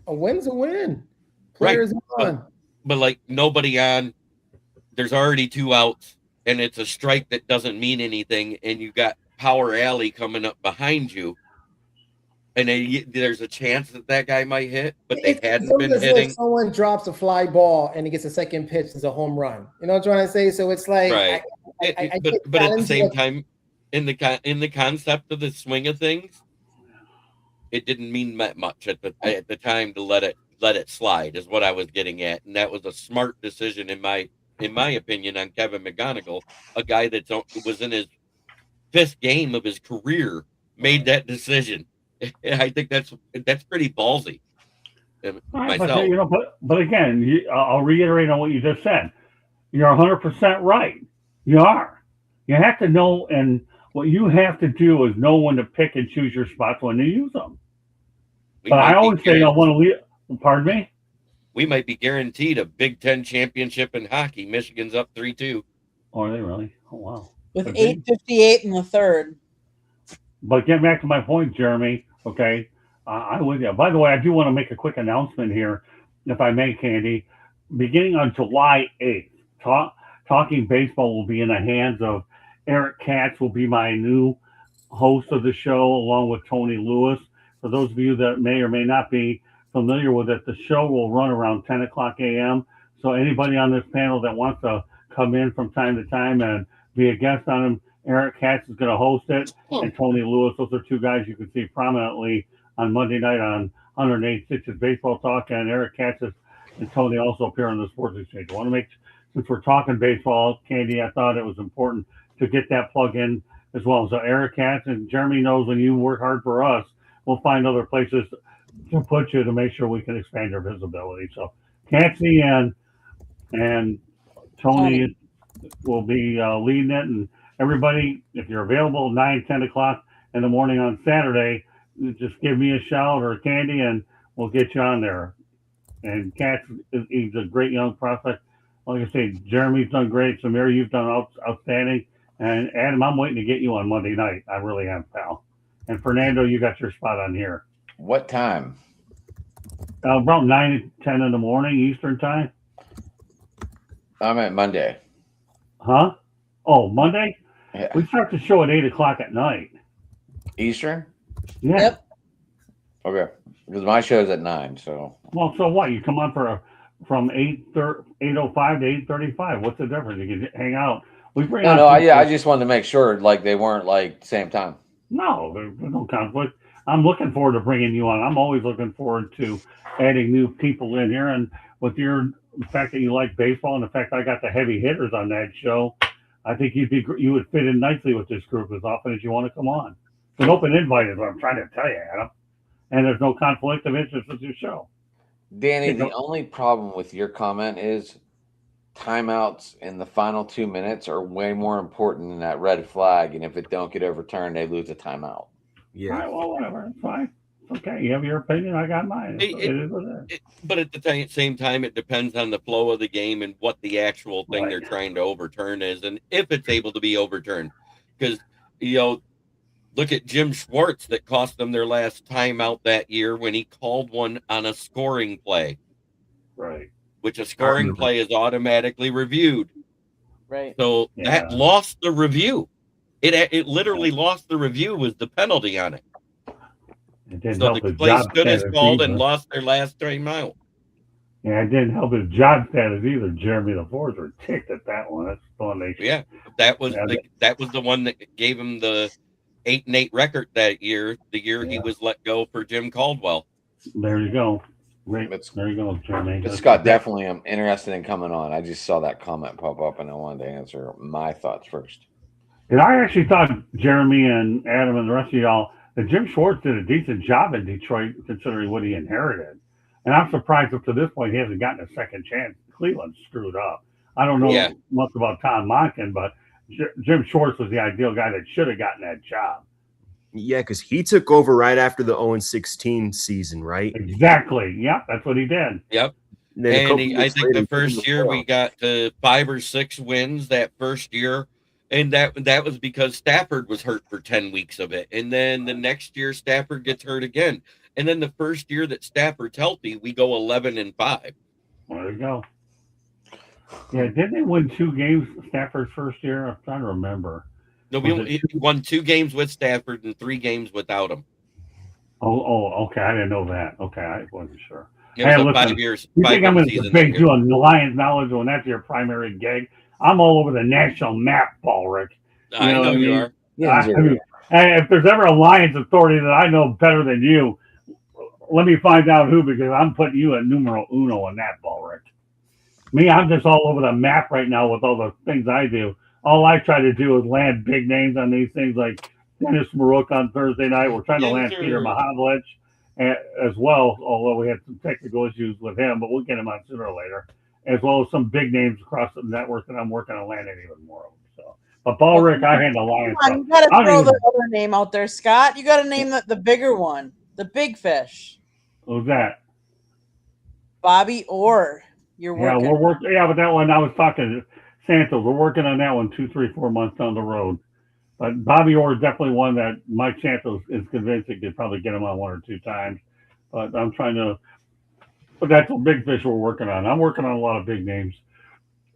a win's a win. Players on. But like nobody on, there's already 2 outs, and it's a strike that doesn't mean anything, and you got Power Alley coming up behind you, and there's a chance that guy might hit, but they hadn't been hitting. Like someone drops a fly ball and he gets a second pitch, it's a home run. You know what I'm trying to say? So it's like, right. But at the same time, in the concept of the swing of things, it didn't mean much at the time to let it slide is what I was getting at, and that was a smart decision in my opinion on Kevin McGonigal, a guy that was in his 5th game of his career, made that decision. I think that's pretty ballsy. Myself. But again, I'll reiterate on what you just said. You're 100% right. You are. You have to know, and what you have to do is know when to pick and choose your spots when to use them. But I always say I want to leave. Pardon me? We might be guaranteed a Big Ten championship in hockey. Michigan's up 3-2. Oh, are they really? Oh, wow. With 8:58 in the third. But getting back to my point, Jeremy, okay, I'm with you. By the way, I do want to make a quick announcement here, if I may, Candy. Beginning on July 8th, Talking Baseball will be in the hands of Eric Katz, will be my new host of the show, along with Tony Lewis. For those of you that may or may not be familiar with it, the show will run around 10 o'clock a.m. So anybody on this panel that wants to come in from time to time and be a guest on him, Eric Katz is going to host it, and Tony Lewis. Those are 2 guys you can see prominently on Monday night on 108.6 Baseball Talk, and Eric Katz and Tony also appear on the Sports Exchange. I want to since we're talking baseball, Candy, I thought it was important to get that plug in as well. So Eric Katz, and Jeremy knows when you work hard for us, we'll find other places to put you to make sure we can expand your visibility. So Katzy and Tony will be leading it, and everybody, if you're available 9, 10 o'clock, in the morning on Saturday, just give me a shout or a candy, and we'll get you on there. And Katz, he's a great young prospect. Like I say, Jeremy's done great. Samir, you've done outstanding. And Adam, I'm waiting to get you on Monday night. I really am, pal. And Fernando, you got your spot on here. What time? About 9-10 in the morning Eastern time. I'm at Monday. Huh? Oh, Monday? Yeah. We start the show at 8 o'clock at night. Eastern? Yeah. Yep. Okay. Because my show's at 9, so. Well, so what? You come on from 8:05 to 8:35. What's the difference? You can hang out. We bring on I just wanted to make sure like they weren't like same time. No, there's no conflict. I'm looking forward to bringing you on. I'm always looking forward to adding new people in here. And with the fact that you like baseball and the fact I got the heavy hitters on that show, I think you would fit in nicely with this group as often as you want to come on. It's an open invite is what I'm trying to tell you, Adam. And there's no conflict of interest with your show. Danny, the only problem with your comment is timeouts in the final 2 minutes are way more important than that red flag. And if it don't get overturned, they lose a timeout. Yeah. All right, well, whatever. It's fine. It's okay. You have your opinion. I got mine. It is what it is. But at the same time, it depends on the flow of the game and what the actual thing they're trying to overturn is, and if it's able to be overturned. Because, look at Jim Schwartz that cost them their last timeout that year when he called one on a scoring play. Right. Which a scoring play is automatically reviewed. Right. So that lost the review. It literally lost the review was the penalty on it. So the play stood as called and lost their last timeout. Yeah, it didn't help his job status either. Jeremy, the Fords were ticked at that one. That's the one they. Yeah, that was the one that gave him the 8-8 record that year. The year he was let go for Jim Caldwell. There you go. Great. There you go, Jeremy. Scott, definitely I'm interested in coming on. I just saw that comment pop up and I wanted to answer my thoughts first. And I actually thought Jeremy and Adam and the rest of y'all that Jim Schwartz did a decent job in Detroit considering what he inherited. And I'm surprised up to this point he hasn't gotten a second chance. Cleveland screwed up. I don't know much about Tom Monken, but Jim Schwartz was the ideal guy that should have gotten that job. Yeah, because he took over right after the 0-16 season, right? Exactly. Yep, that's what he did. Yep. And I think the first year we got 5 or 6 wins that first year. And that was because Stafford was hurt for 10 weeks of it. And then the next year, Stafford gets hurt again. And then the first year that Stafford's healthy, we go 11-5. There you go. Yeah, didn't they win 2 games Stafford's first year? I'm trying to remember. No, we won 2 games with Stafford and 3 games without him. Oh, okay. I didn't know that. Okay, I wasn't sure. It was a 5 years. You think I'm going to debate you on Lions knowledge when that's your primary gig? I'm all over the national map, Paul Rick. I know you are. Yeah, if there's ever a Lions authority that I know better than you, let me find out who, because I'm putting you at numero uno on that, Paul Rick. Me, I'm just all over the map right now with all the things I do. All I try to do is land big names on these things like Dennis Maruk on Thursday night. We're trying to land Peter Mahavlich as well, although we had some technical issues with him, but we'll get him on sooner or later. As well as some big names across the network that I'm working on landing even more of. So, but Paul Rick, I handle Lions. You got to throw the other name out there, Scott. You got to name the bigger one, the big fish. Who's that? Bobby Orr. You're working. Yeah, we're working. Yeah, but that one I was talking to Santos. We're working on that one 2, 3, 4 months down the road. But Bobby Orr is definitely one that Mike Santos is convinced he could probably get him on 1 or 2 times. But I'm trying to. But that's a big fish we're working on. I'm working on a lot of big names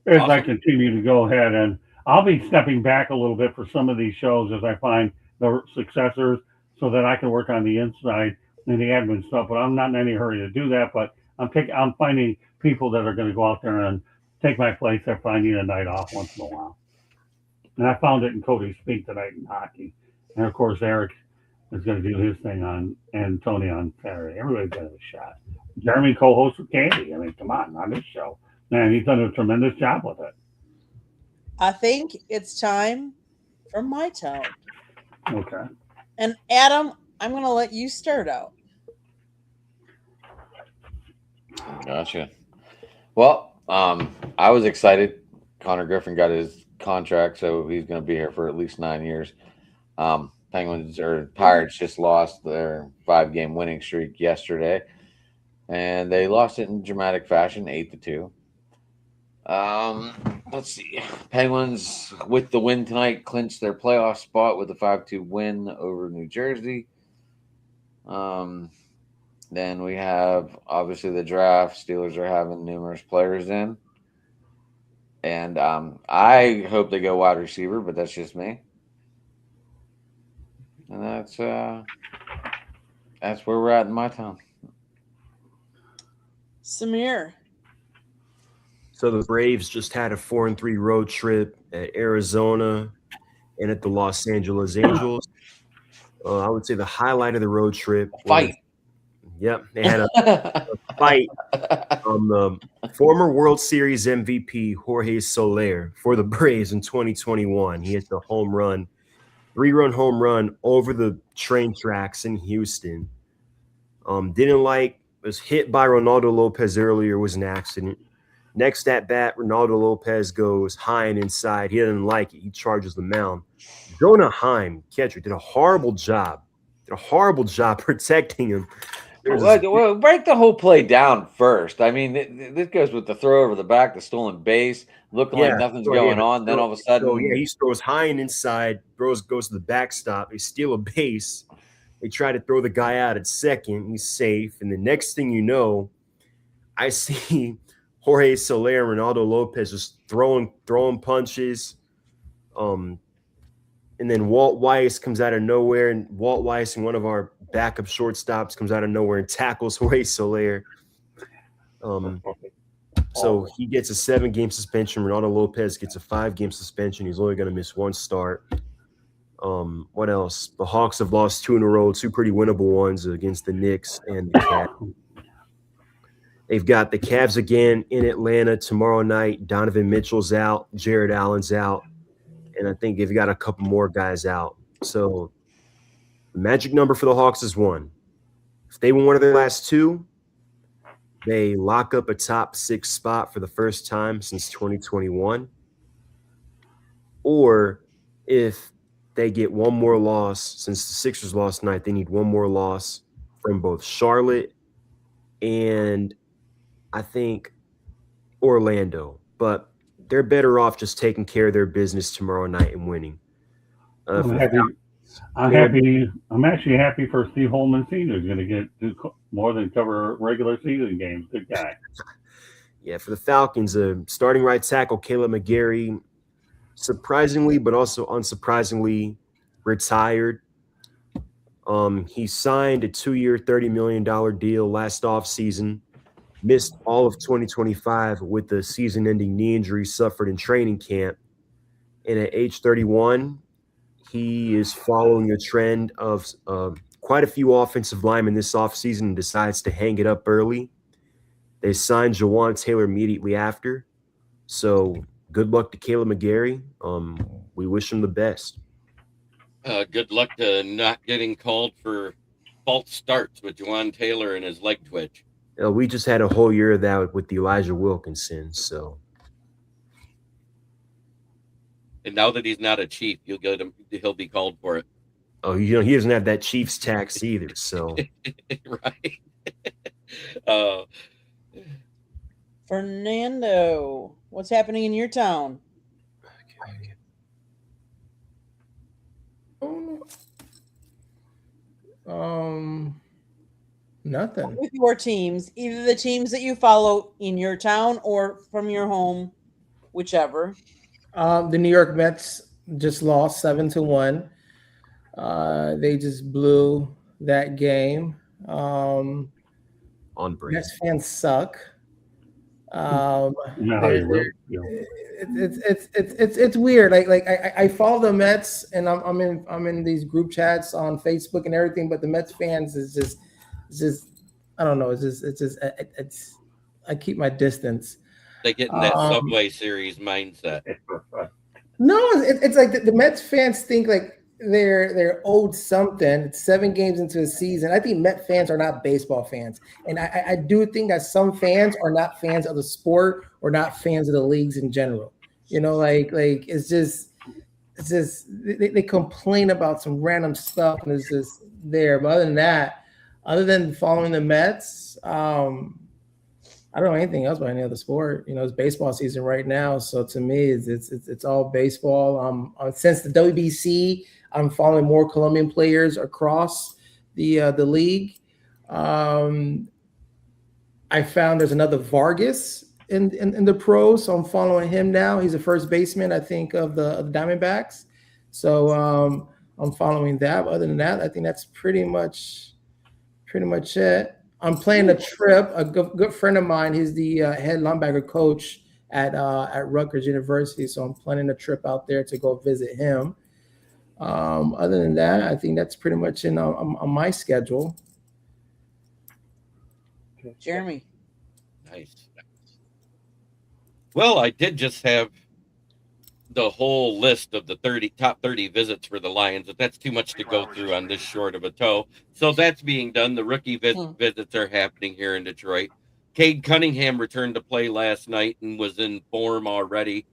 as I continue to go ahead. And I'll be stepping back a little bit for some of these shows as I find the successors so that I can work on the inside and the admin stuff. But I'm not in any hurry to do that. But I'm finding people that are going to go out there and take my place if I need a night off once in a while. And I found it in Cody Speak tonight in hockey. And, of course, Eric is going to do his thing and Tony on Saturday. Everybody's got a shot. Jeremy co-hosts with Candy. I mean, come on this show. Man, he's done a tremendous job with it. I think it's time for my turn. Okay. And Adam, I'm going to let you start out. Gotcha. Well, I was excited. Connor Griffin got his contract, so he's going to be here for at least 9 years. Have Penguins or Pirates just lost their 5-game winning streak yesterday, and they lost it in dramatic fashion, 8-2. Let's see. Penguins with the win tonight clinched their playoff spot with a 5-2 win over New Jersey. Then we have obviously the draft. Steelers are having numerous players in, and I hope they go wide receiver, but that's just me. And that's where we're at in my town. Samir. So the Braves just had a 4-3 road trip at Arizona and at the Los Angeles Angels. I would say the highlight of the road trip Fight. Yep, they had a fight on the former World Series MVP Jorge Soler for the Braves in 2021. He hit the home run, 3-run home run over the train tracks in Houston. Was hit by Ronaldo Lopez earlier, was an accident. Next at bat, Ronaldo Lopez goes high and inside. He doesn't like it. He charges the mound. Jonah Heim, catcher, did a horrible job protecting him. Well, break the whole play down first. I mean, this goes with the throw over the back, the stolen base, looking like nothing's going on. Then all of a sudden, he throws high and inside. Goes to the backstop. They steal a base. They try to throw the guy out at second. He's safe. And the next thing you know, I see Jorge Soler and Ronaldo Lopez just throwing punches. And then Walt Weiss comes out of nowhere, and Walt Weiss and one of our backup shortstops comes out of nowhere and tackles Jorge Soler. So he gets a 7-game suspension. Ronaldo Lopez gets a 5-game suspension. He's only going to miss 1 start. What else? The Hawks have lost 2 in a row, 2 pretty winnable ones against the Knicks and the Cavs. They've got the Cavs again in Atlanta tomorrow night. Donovan Mitchell's out. Jared Allen's out. And I think they've got a couple more guys out. So the magic number for the Hawks is 1. If they win one of their last 2, they lock up a top 6 spot for the first time since 2021. Or if they get one more loss, since the Sixers lost tonight, they need one more loss from both Charlotte and I think Orlando. But they're better off just taking care of their business tomorrow night and winning. I'm happy. I'm actually happy for Steve Holman Sr. He's going to get more than cover regular season games. Good guy. Yeah, for the Falcons, starting right tackle Caleb McGarry, surprisingly but also unsurprisingly, retired. He signed a 2-year, $30 million deal last offseason. Missed all of 2025 with the season-ending knee injury suffered in training camp. And at age 31, he is following a trend of quite a few offensive linemen this offseason and decides to hang it up early. They signed Jawan Taylor immediately after. So good luck to Caleb McGarry. We wish him the best. Good luck to not getting called for false starts with Jawan Taylor and his leg twitch. We just had a whole year of that with Elijah Wilkinson. So, and now that he's not a Chief, he'll be called for it. Oh, he doesn't have that Chiefs tax either. So, right. Fernando, what's happening in your town? Nothing. With your teams, either the teams that you follow in your town or from your home, whichever. The New York Mets just lost 7-1. They just blew that game. On break. Mets fans suck. It's weird. I follow the Mets and I'm in these group chats on Facebook and everything, but the Mets fans is just I don't know. It's I keep my distance. They get in that Subway Series mindset. No, it's like the Mets fans think like they're owed something. It's 7 games into the season. I think Met fans are not baseball fans, and I do think that some fans are not fans of the sport or not fans of the leagues in general. You know, like it's just it's just they complain about some random stuff and it's just there. But other than that, other than following the Mets, I don't know anything else about any other sport. It's baseball season right now, so to me, it's all baseball. Since the WBC, I'm following more Colombian players across the league. I found there's another Vargas in the pros, so I'm following him now. He's a first baseman, I think, of the Diamondbacks. So I'm following that. Other than that, I think that's pretty much it. I'm playing a trip. A good friend of mine, he's the head linebacker coach at Rutgers University, so I'm planning a trip out there to go visit him. Other than that, I think that's pretty much on my schedule. Jeremy. Nice. Well, I did just have the whole list of the top 30 visits for the Lions, but that's too much to go through on this short of a toe. So that's being done. The rookie visits are happening here in Detroit. Cade Cunningham returned to play last night and was in form already,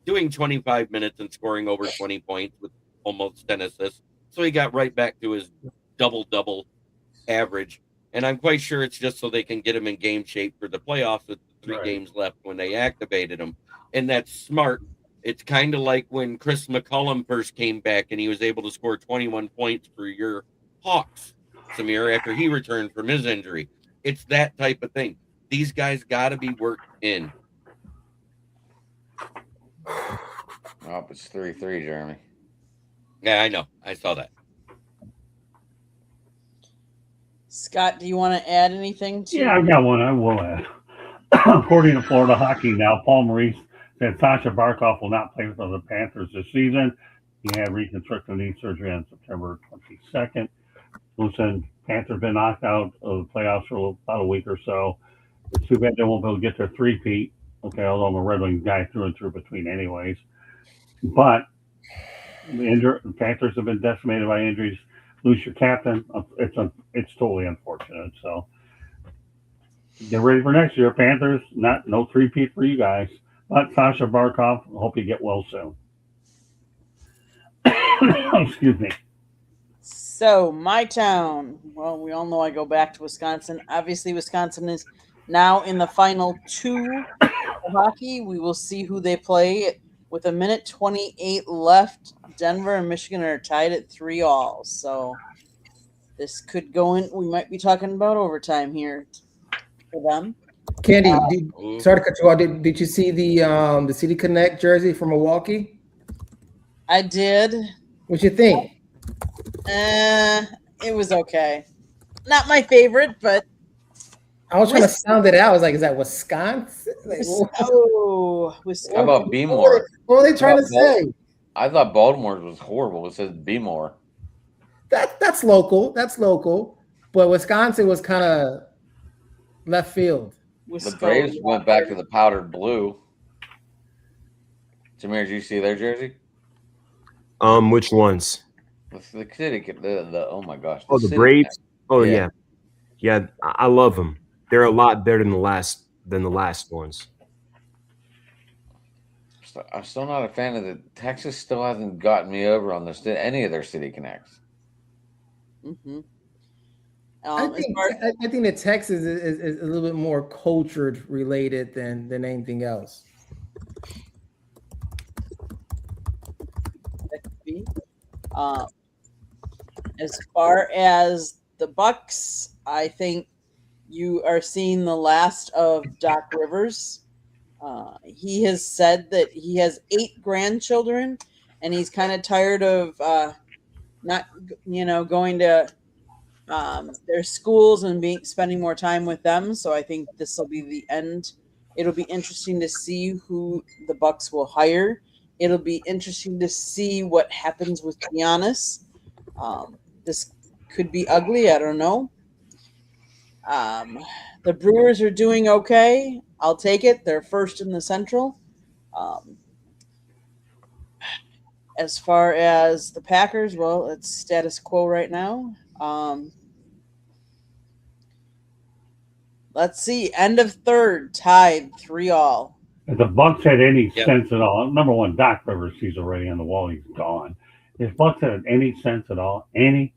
doing 25 minutes and scoring over 20 points with almost 10 assists. So he got right back to his double-double average. And I'm quite sure it's just so they can get him in game shape for the playoffs with 3 games left when they activated him. And that's smart. It's kind of like when Chris McCollum first came back and he was able to score 21 points for your Hawks, Samir, after he returned from his injury. It's that type of thing. These guys got to be worked in. Oh, it's 3-3, Jeremy. Yeah, I know. I saw that. Scott, do you want to add anything to? Yeah, I got one. I will add. According to Florida Hockey now, Paul Maurice said Sasha Barkov will not play for the Panthers this season. He had reconstructive knee surgery on September 22nd. Listen, Panthers been knocked out of the playoffs for about a week or so. It's too bad they won't be able to get their three-peat. Okay, although I'm a Red Wings guy through and through between anyways. But the Panthers have been decimated by injuries. Lose your captain. It's totally unfortunate. So get ready for next year. Panthers, no three-peat for you guys. But Sasha Barkov, hope you get well soon. Excuse me. So, my town. Well, we all know I go back to Wisconsin. Obviously, Wisconsin is now in the final 2 of hockey. We will see who they play. With 1:28 left, Denver and Michigan are tied at 3-3. So, this could go in. We might be talking about overtime here for them. Candy, sorry to cut you off. Did you see the City Connect jersey from Milwaukee? I did. What you think? It was okay. Not my favorite, but I was trying to sound it out. I was like, is that Wisconsin? Like, Wisconsin. How about B-more? What are they trying to say? I thought Baltimore's was horrible. It says B-more. That's local. That's local. But Wisconsin was kind of left field. The Braves went back to the powdered blue. Jameer, did you see their jersey? Which ones? The city, oh my gosh. The Braves. Oh yeah. I love them. They're a lot better than the last ones. I'm still not a fan of the Texas. Still hasn't gotten me over on any of their City Connects. Mm-hmm. I think that Texas is a little bit more cultured related than anything else. As far as the Bucks, I think you are seeing the last of Doc Rivers. He has said that he has 8 grandchildren, and he's kind of tired of not, going to their schools and spending more time with them. So I think this will be the end. It'll be interesting to see who the Bucks will hire. It'll be interesting to see what happens with Giannis. This could be ugly. I don't know. The Brewers are doing okay. I'll take it. They're first in the Central. As far as the Packers, well, it's status quo right now. Let's see. End of third, tied 3-3. If the Bucks had any Yep. sense at all, number one, Doc Rivers, he's already on the wall. He's gone. If Bucks had any sense at all, bring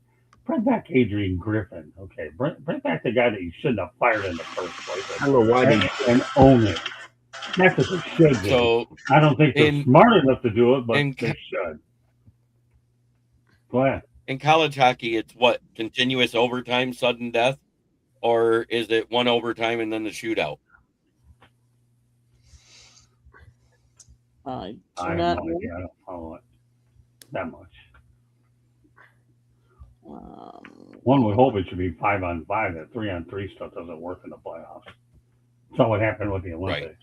back Adrian Griffin. Okay, bring back the guy that you shouldn't have fired in the first place. I don't know why they And own it. That's what they should do. So I don't think they're smart enough to do it, but they should. Go ahead. in college hockey, it's what, continuous overtime, sudden death, or is it one overtime and then the shootout? I I do have not no know. idea. I don't follow it that much. One would hope it should be 5-on-5. That 3-on-3 stuff doesn't work in the playoffs. That's what happened with the Olympics.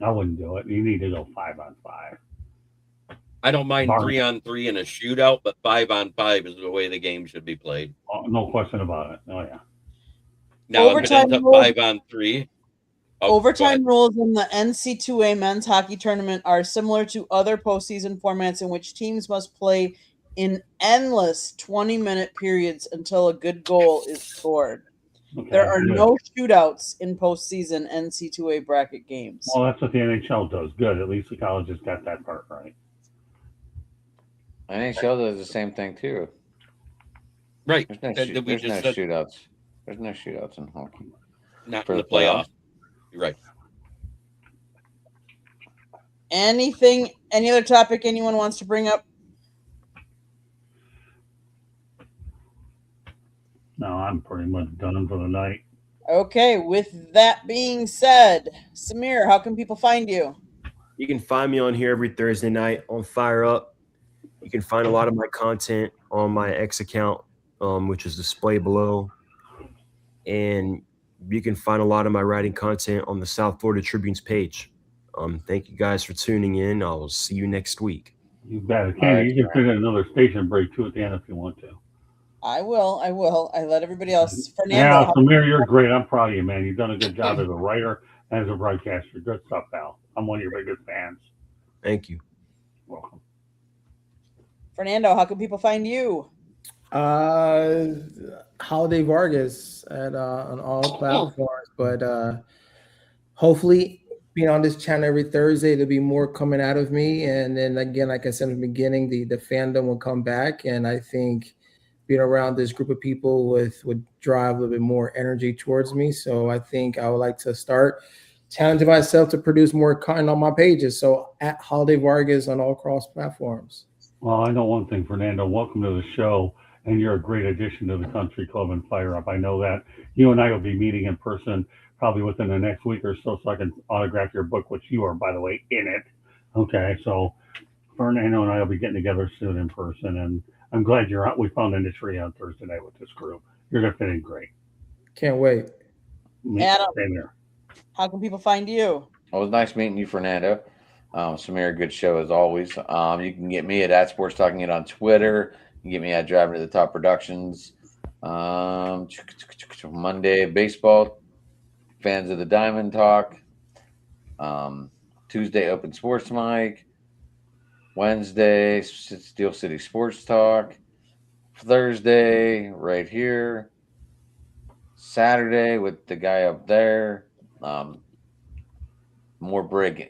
I wouldn't do it. You need to go 5-on-5. I don't mind 3-on-3 in a shootout, but 5-on-5 is the way the game should be played. Oh, no question about it. Oh yeah. Now, Overtime if it ends up rules- 5-on-3. Overtime rules in the NC2A men's hockey tournament are similar to other postseason formats in which teams must play in endless 20-minute periods until a good goal is scored. Okay, There are good. no shootouts in postseason NC2A bracket games. Well, that's what the NHL does. Good. At least the colleges got that part right. NHL does the same thing too. Right. There's no, That we there's no just said, shootouts. There's no shootouts in hockey. not for in the the playoffs. playoffs. You're right. Any other topic anyone wants to bring up? No, I'm pretty much done for the night. Okay, with that being said, Samir, how can people find you? You can find me on here every Thursday night on Fire Up. You can find a lot of my content on my X account, which is displayed below. And you can find a lot of my writing content on the South Florida Tribune's page. Thank you guys for tuning in. I'll see you next week. You bet. Candy, right, you can fit in another station break too at the end if you want to. I will. I let everybody else. Fernando. Yeah, Samir, you're great. I'm proud of you, man. You've done a good job as a writer and as a broadcaster. Good stuff, pal. I'm one of your biggest fans. Thank you. Welcome. Fernando, how can people find you? Holiday Vargas on all platforms, but hopefully being on this channel every Thursday, there'll be more coming out of me. And then again, like I said in the beginning, the fandom will come back, and I think being around this group of people would drive a little bit more energy towards me. So I think I would like to start challenging myself to produce more content on my pages. So at Holiday Vargas on all cross platforms. Well, I know one thing, Fernando. Welcome to the show, and you're a great addition to the Country Club and Fire Up. I know that. You and I will be meeting in person probably within the next week or so I can autograph your book, which you are, by the way, in it. Okay, so Fernando and I will be getting together soon in person, and I'm glad you're out. We found an industry on Thursday night with this group. You're going to fit in great. Can't wait. Adam, Same here. how can people find you? Well, it was nice meeting you, Fernando. Samir, good show as always. You can get me at Sports Talking It on Twitter. You can get me at Driving to the Top Productions. Monday, baseball. Fans of the Diamond Talk. Tuesday, Open Sports Mic. Wednesday, Steel City Sports Talk. Thursday, right here. Saturday with the guy up there. More breaking.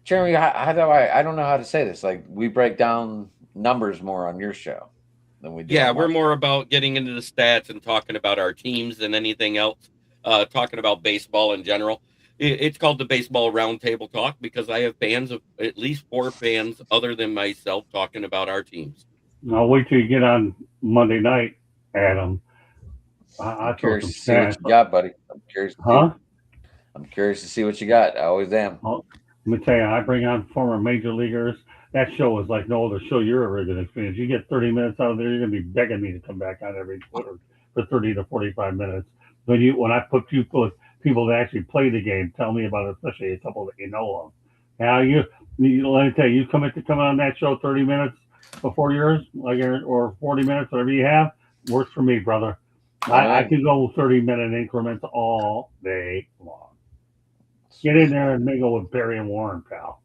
Jeremy, how do I don't know how to say this. Like, we break down numbers more on your show than we do. Yeah, we're more about getting into the stats and talking about our teams than anything else. Talking about baseball in general. It's called the Baseball Roundtable Talk because I have fans of at least 4 fans other than myself talking about our teams. I'll wait till you get on Monday night, Adam. I'm curious to see what you got, buddy. I'm curious. I'm curious to see what you got. I always am. Well, let me tell you, I bring on former major leaguers. That show is like no other show you're ever going to experience. You get 30 minutes out of there, you're going to be begging me to come back on every quarter for 30 to 45 minutes. When I put you with people that actually play the game, tell me about it, especially a couple that you know of. Now let me tell you, you come on that show 30 minutes before yours, or 40 minutes, whatever you have, works for me, brother. I can go 30-minute increments all day long. Get in there and mingle with Barry and Warren, pal.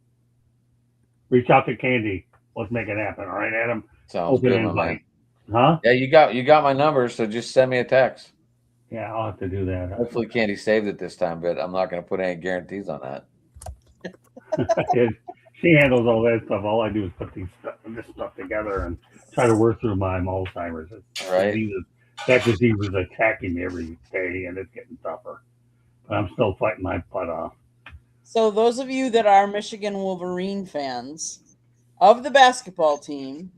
Reach out to Candy. Let's make it happen. All right, Adam? Sounds good, my man. Huh? Yeah, you got my number, so just send me a text. Yeah, I'll have to do that. Hopefully Candy saved it this time, but I'm not going to put any guarantees on that. She handles all that stuff. All I do is put this stuff together and try to work through my Alzheimer's. Right. That disease is attacking me every day, and it's getting tougher. But I'm still fighting my butt off. So those of you that are Michigan Wolverine fans of the basketball team,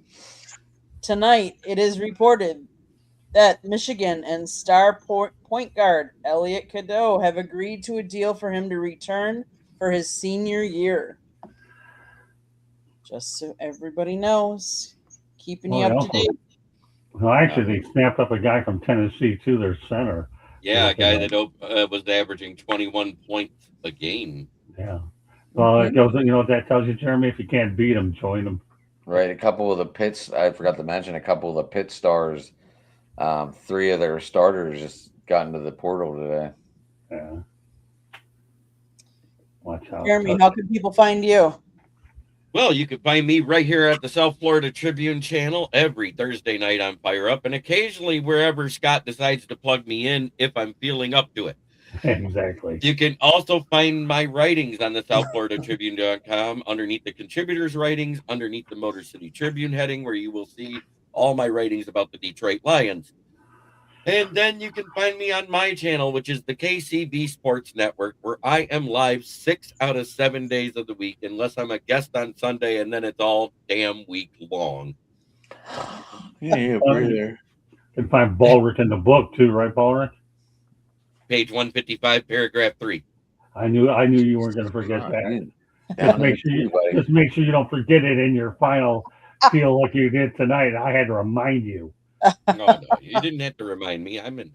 tonight it is reported that Michigan and star point guard Elliot Cadeau have agreed to a deal for him to return for his senior year. Just so everybody knows, keeping you up to date. Well, actually, they snapped up a guy from Tennessee too. Their center. Yeah, a guy that was averaging 21 points a game. Yeah. Well, it goes. You know what that tells you, Jeremy? If you can't beat them, join them. Right. A couple of the Pitts, I forgot to mention a couple of the Pitt stars. 3 of their starters just got into the portal today. Yeah. Watch out. Jeremy, how can people find you? Well, you can find me right here at the South Florida Tribune channel every Thursday night on Fire Up, and occasionally wherever Scott decides to plug me in if I'm feeling up to it. Exactly. You can also find my writings on the SouthFloridaTribune.com underneath the contributors' writings, underneath the Motor City Tribune heading, where you will see all my writings about the Detroit Lions. And then you can find me on my channel, which is the KCB Sports Network, where I am live 6 out of 7 days of the week, unless I'm a guest on Sunday, and then it's all damn week long. Yeah, breather. You can find Ballrick in the book too, right, Ballrick? Page 155, paragraph 3. I knew you weren't going to forget that. Just make sure you don't forget it in your final feel like you did tonight. I had to remind you. No, you didn't have to remind me. I'm in.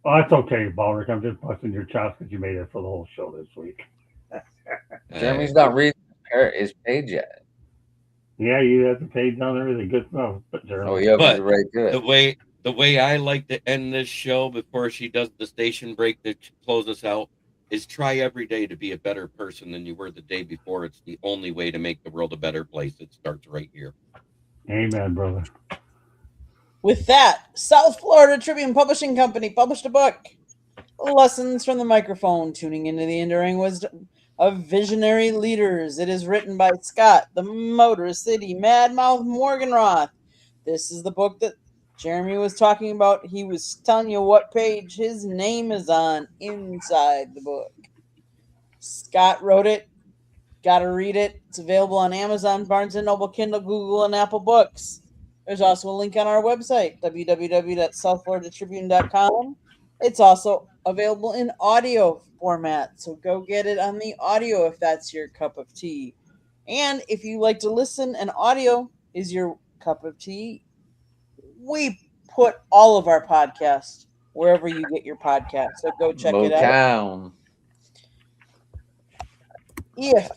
Oh, that's okay, Ballrick. I'm just busting your chops because you made it for the whole show this week. Jeremy's not reading his page yet. Yeah, you have the page down there. Everything good stuff. But Jeremy. Oh, yeah, but right good. The way I like to end this show before she does the station break to close us out is try every day to be a better person than you were the day before. It's the only way to make the world a better place. It starts right here. Amen, brother. With that, South Florida Tribune Publishing Company published a book, Lessons from the Microphone, Tuning into the Enduring Wisdom of Visionary Leaders. It is written by Scott, the Motor City Madmouth Morganroth. This is the book that Jeremy was talking about. He was telling you what page his name is on inside the book. Scott wrote it. Got to read it. It's available on Amazon, Barnes & Noble, Kindle, Google, and Apple Books. There's also a link on our website, www.southfloridatribune.com. It's also available in audio format, so go get it on the audio if that's your cup of tea. And if you like to listen and audio is your cup of tea, we put all of our podcasts wherever you get your podcasts, so go check it out. If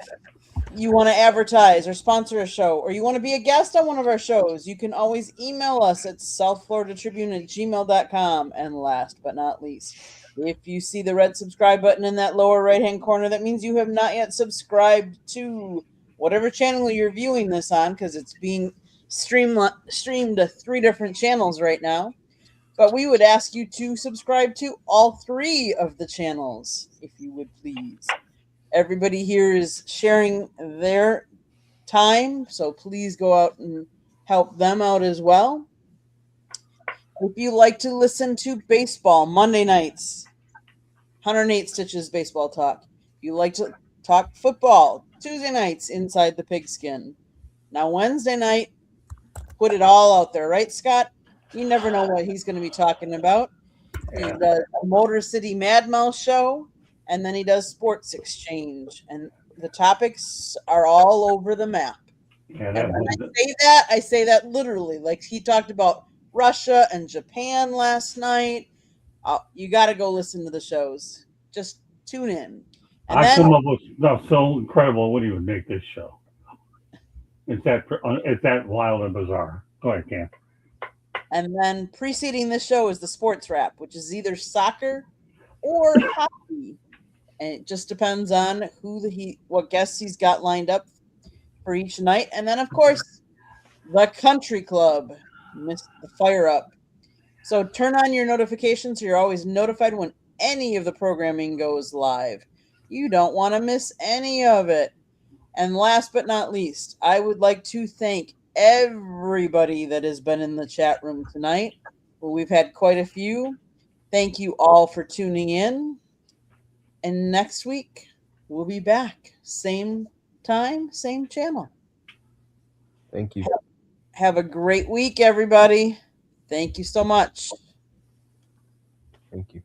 you want to advertise or sponsor a show, or you want to be a guest on one of our shows, you can always email us at southfloridatribune@gmail.com. And last but not least, if you see the red subscribe button in that lower right-hand corner, that means you have not yet subscribed to whatever channel you're viewing this on, because it's being streamed to 3 different channels right now. But we would ask you to subscribe to all 3 of the channels, if you would please. Everybody here is sharing their time, so please go out and help them out as well. If you like to listen to baseball Monday nights, 108 Stitches Baseball Talk. If you like to talk football Tuesday nights, Inside the Pigskin. Now Wednesday night, put it all out there, right, Scott? You never know what he's going to be talking about. He does a Motor City Madmouth show. And then he does Sports Exchange, and the topics are all over the map. Yeah, and when I say that literally. Like he talked about Russia and Japan last night. You got to go listen to the shows. Just tune in. And I come up with stuff so incredible. What do you make this show? It's that wild and bizarre. Go ahead, Cam. And then preceding this show is the Sports Wrap, which is either soccer or hockey. And it just depends on what guests he's got lined up for each night. And then, of course, the Country Club, the Fire Up. So turn on your notifications so you're always notified when any of the programming goes live. You don't want to miss any of it. And last but not least, I would like to thank everybody that has been in the chat room tonight. Well, we've had quite a few. Thank you all for tuning in. And next week, we'll be back. Same time, same channel. Thank you. Have a great week, everybody. Thank you so much. Thank you.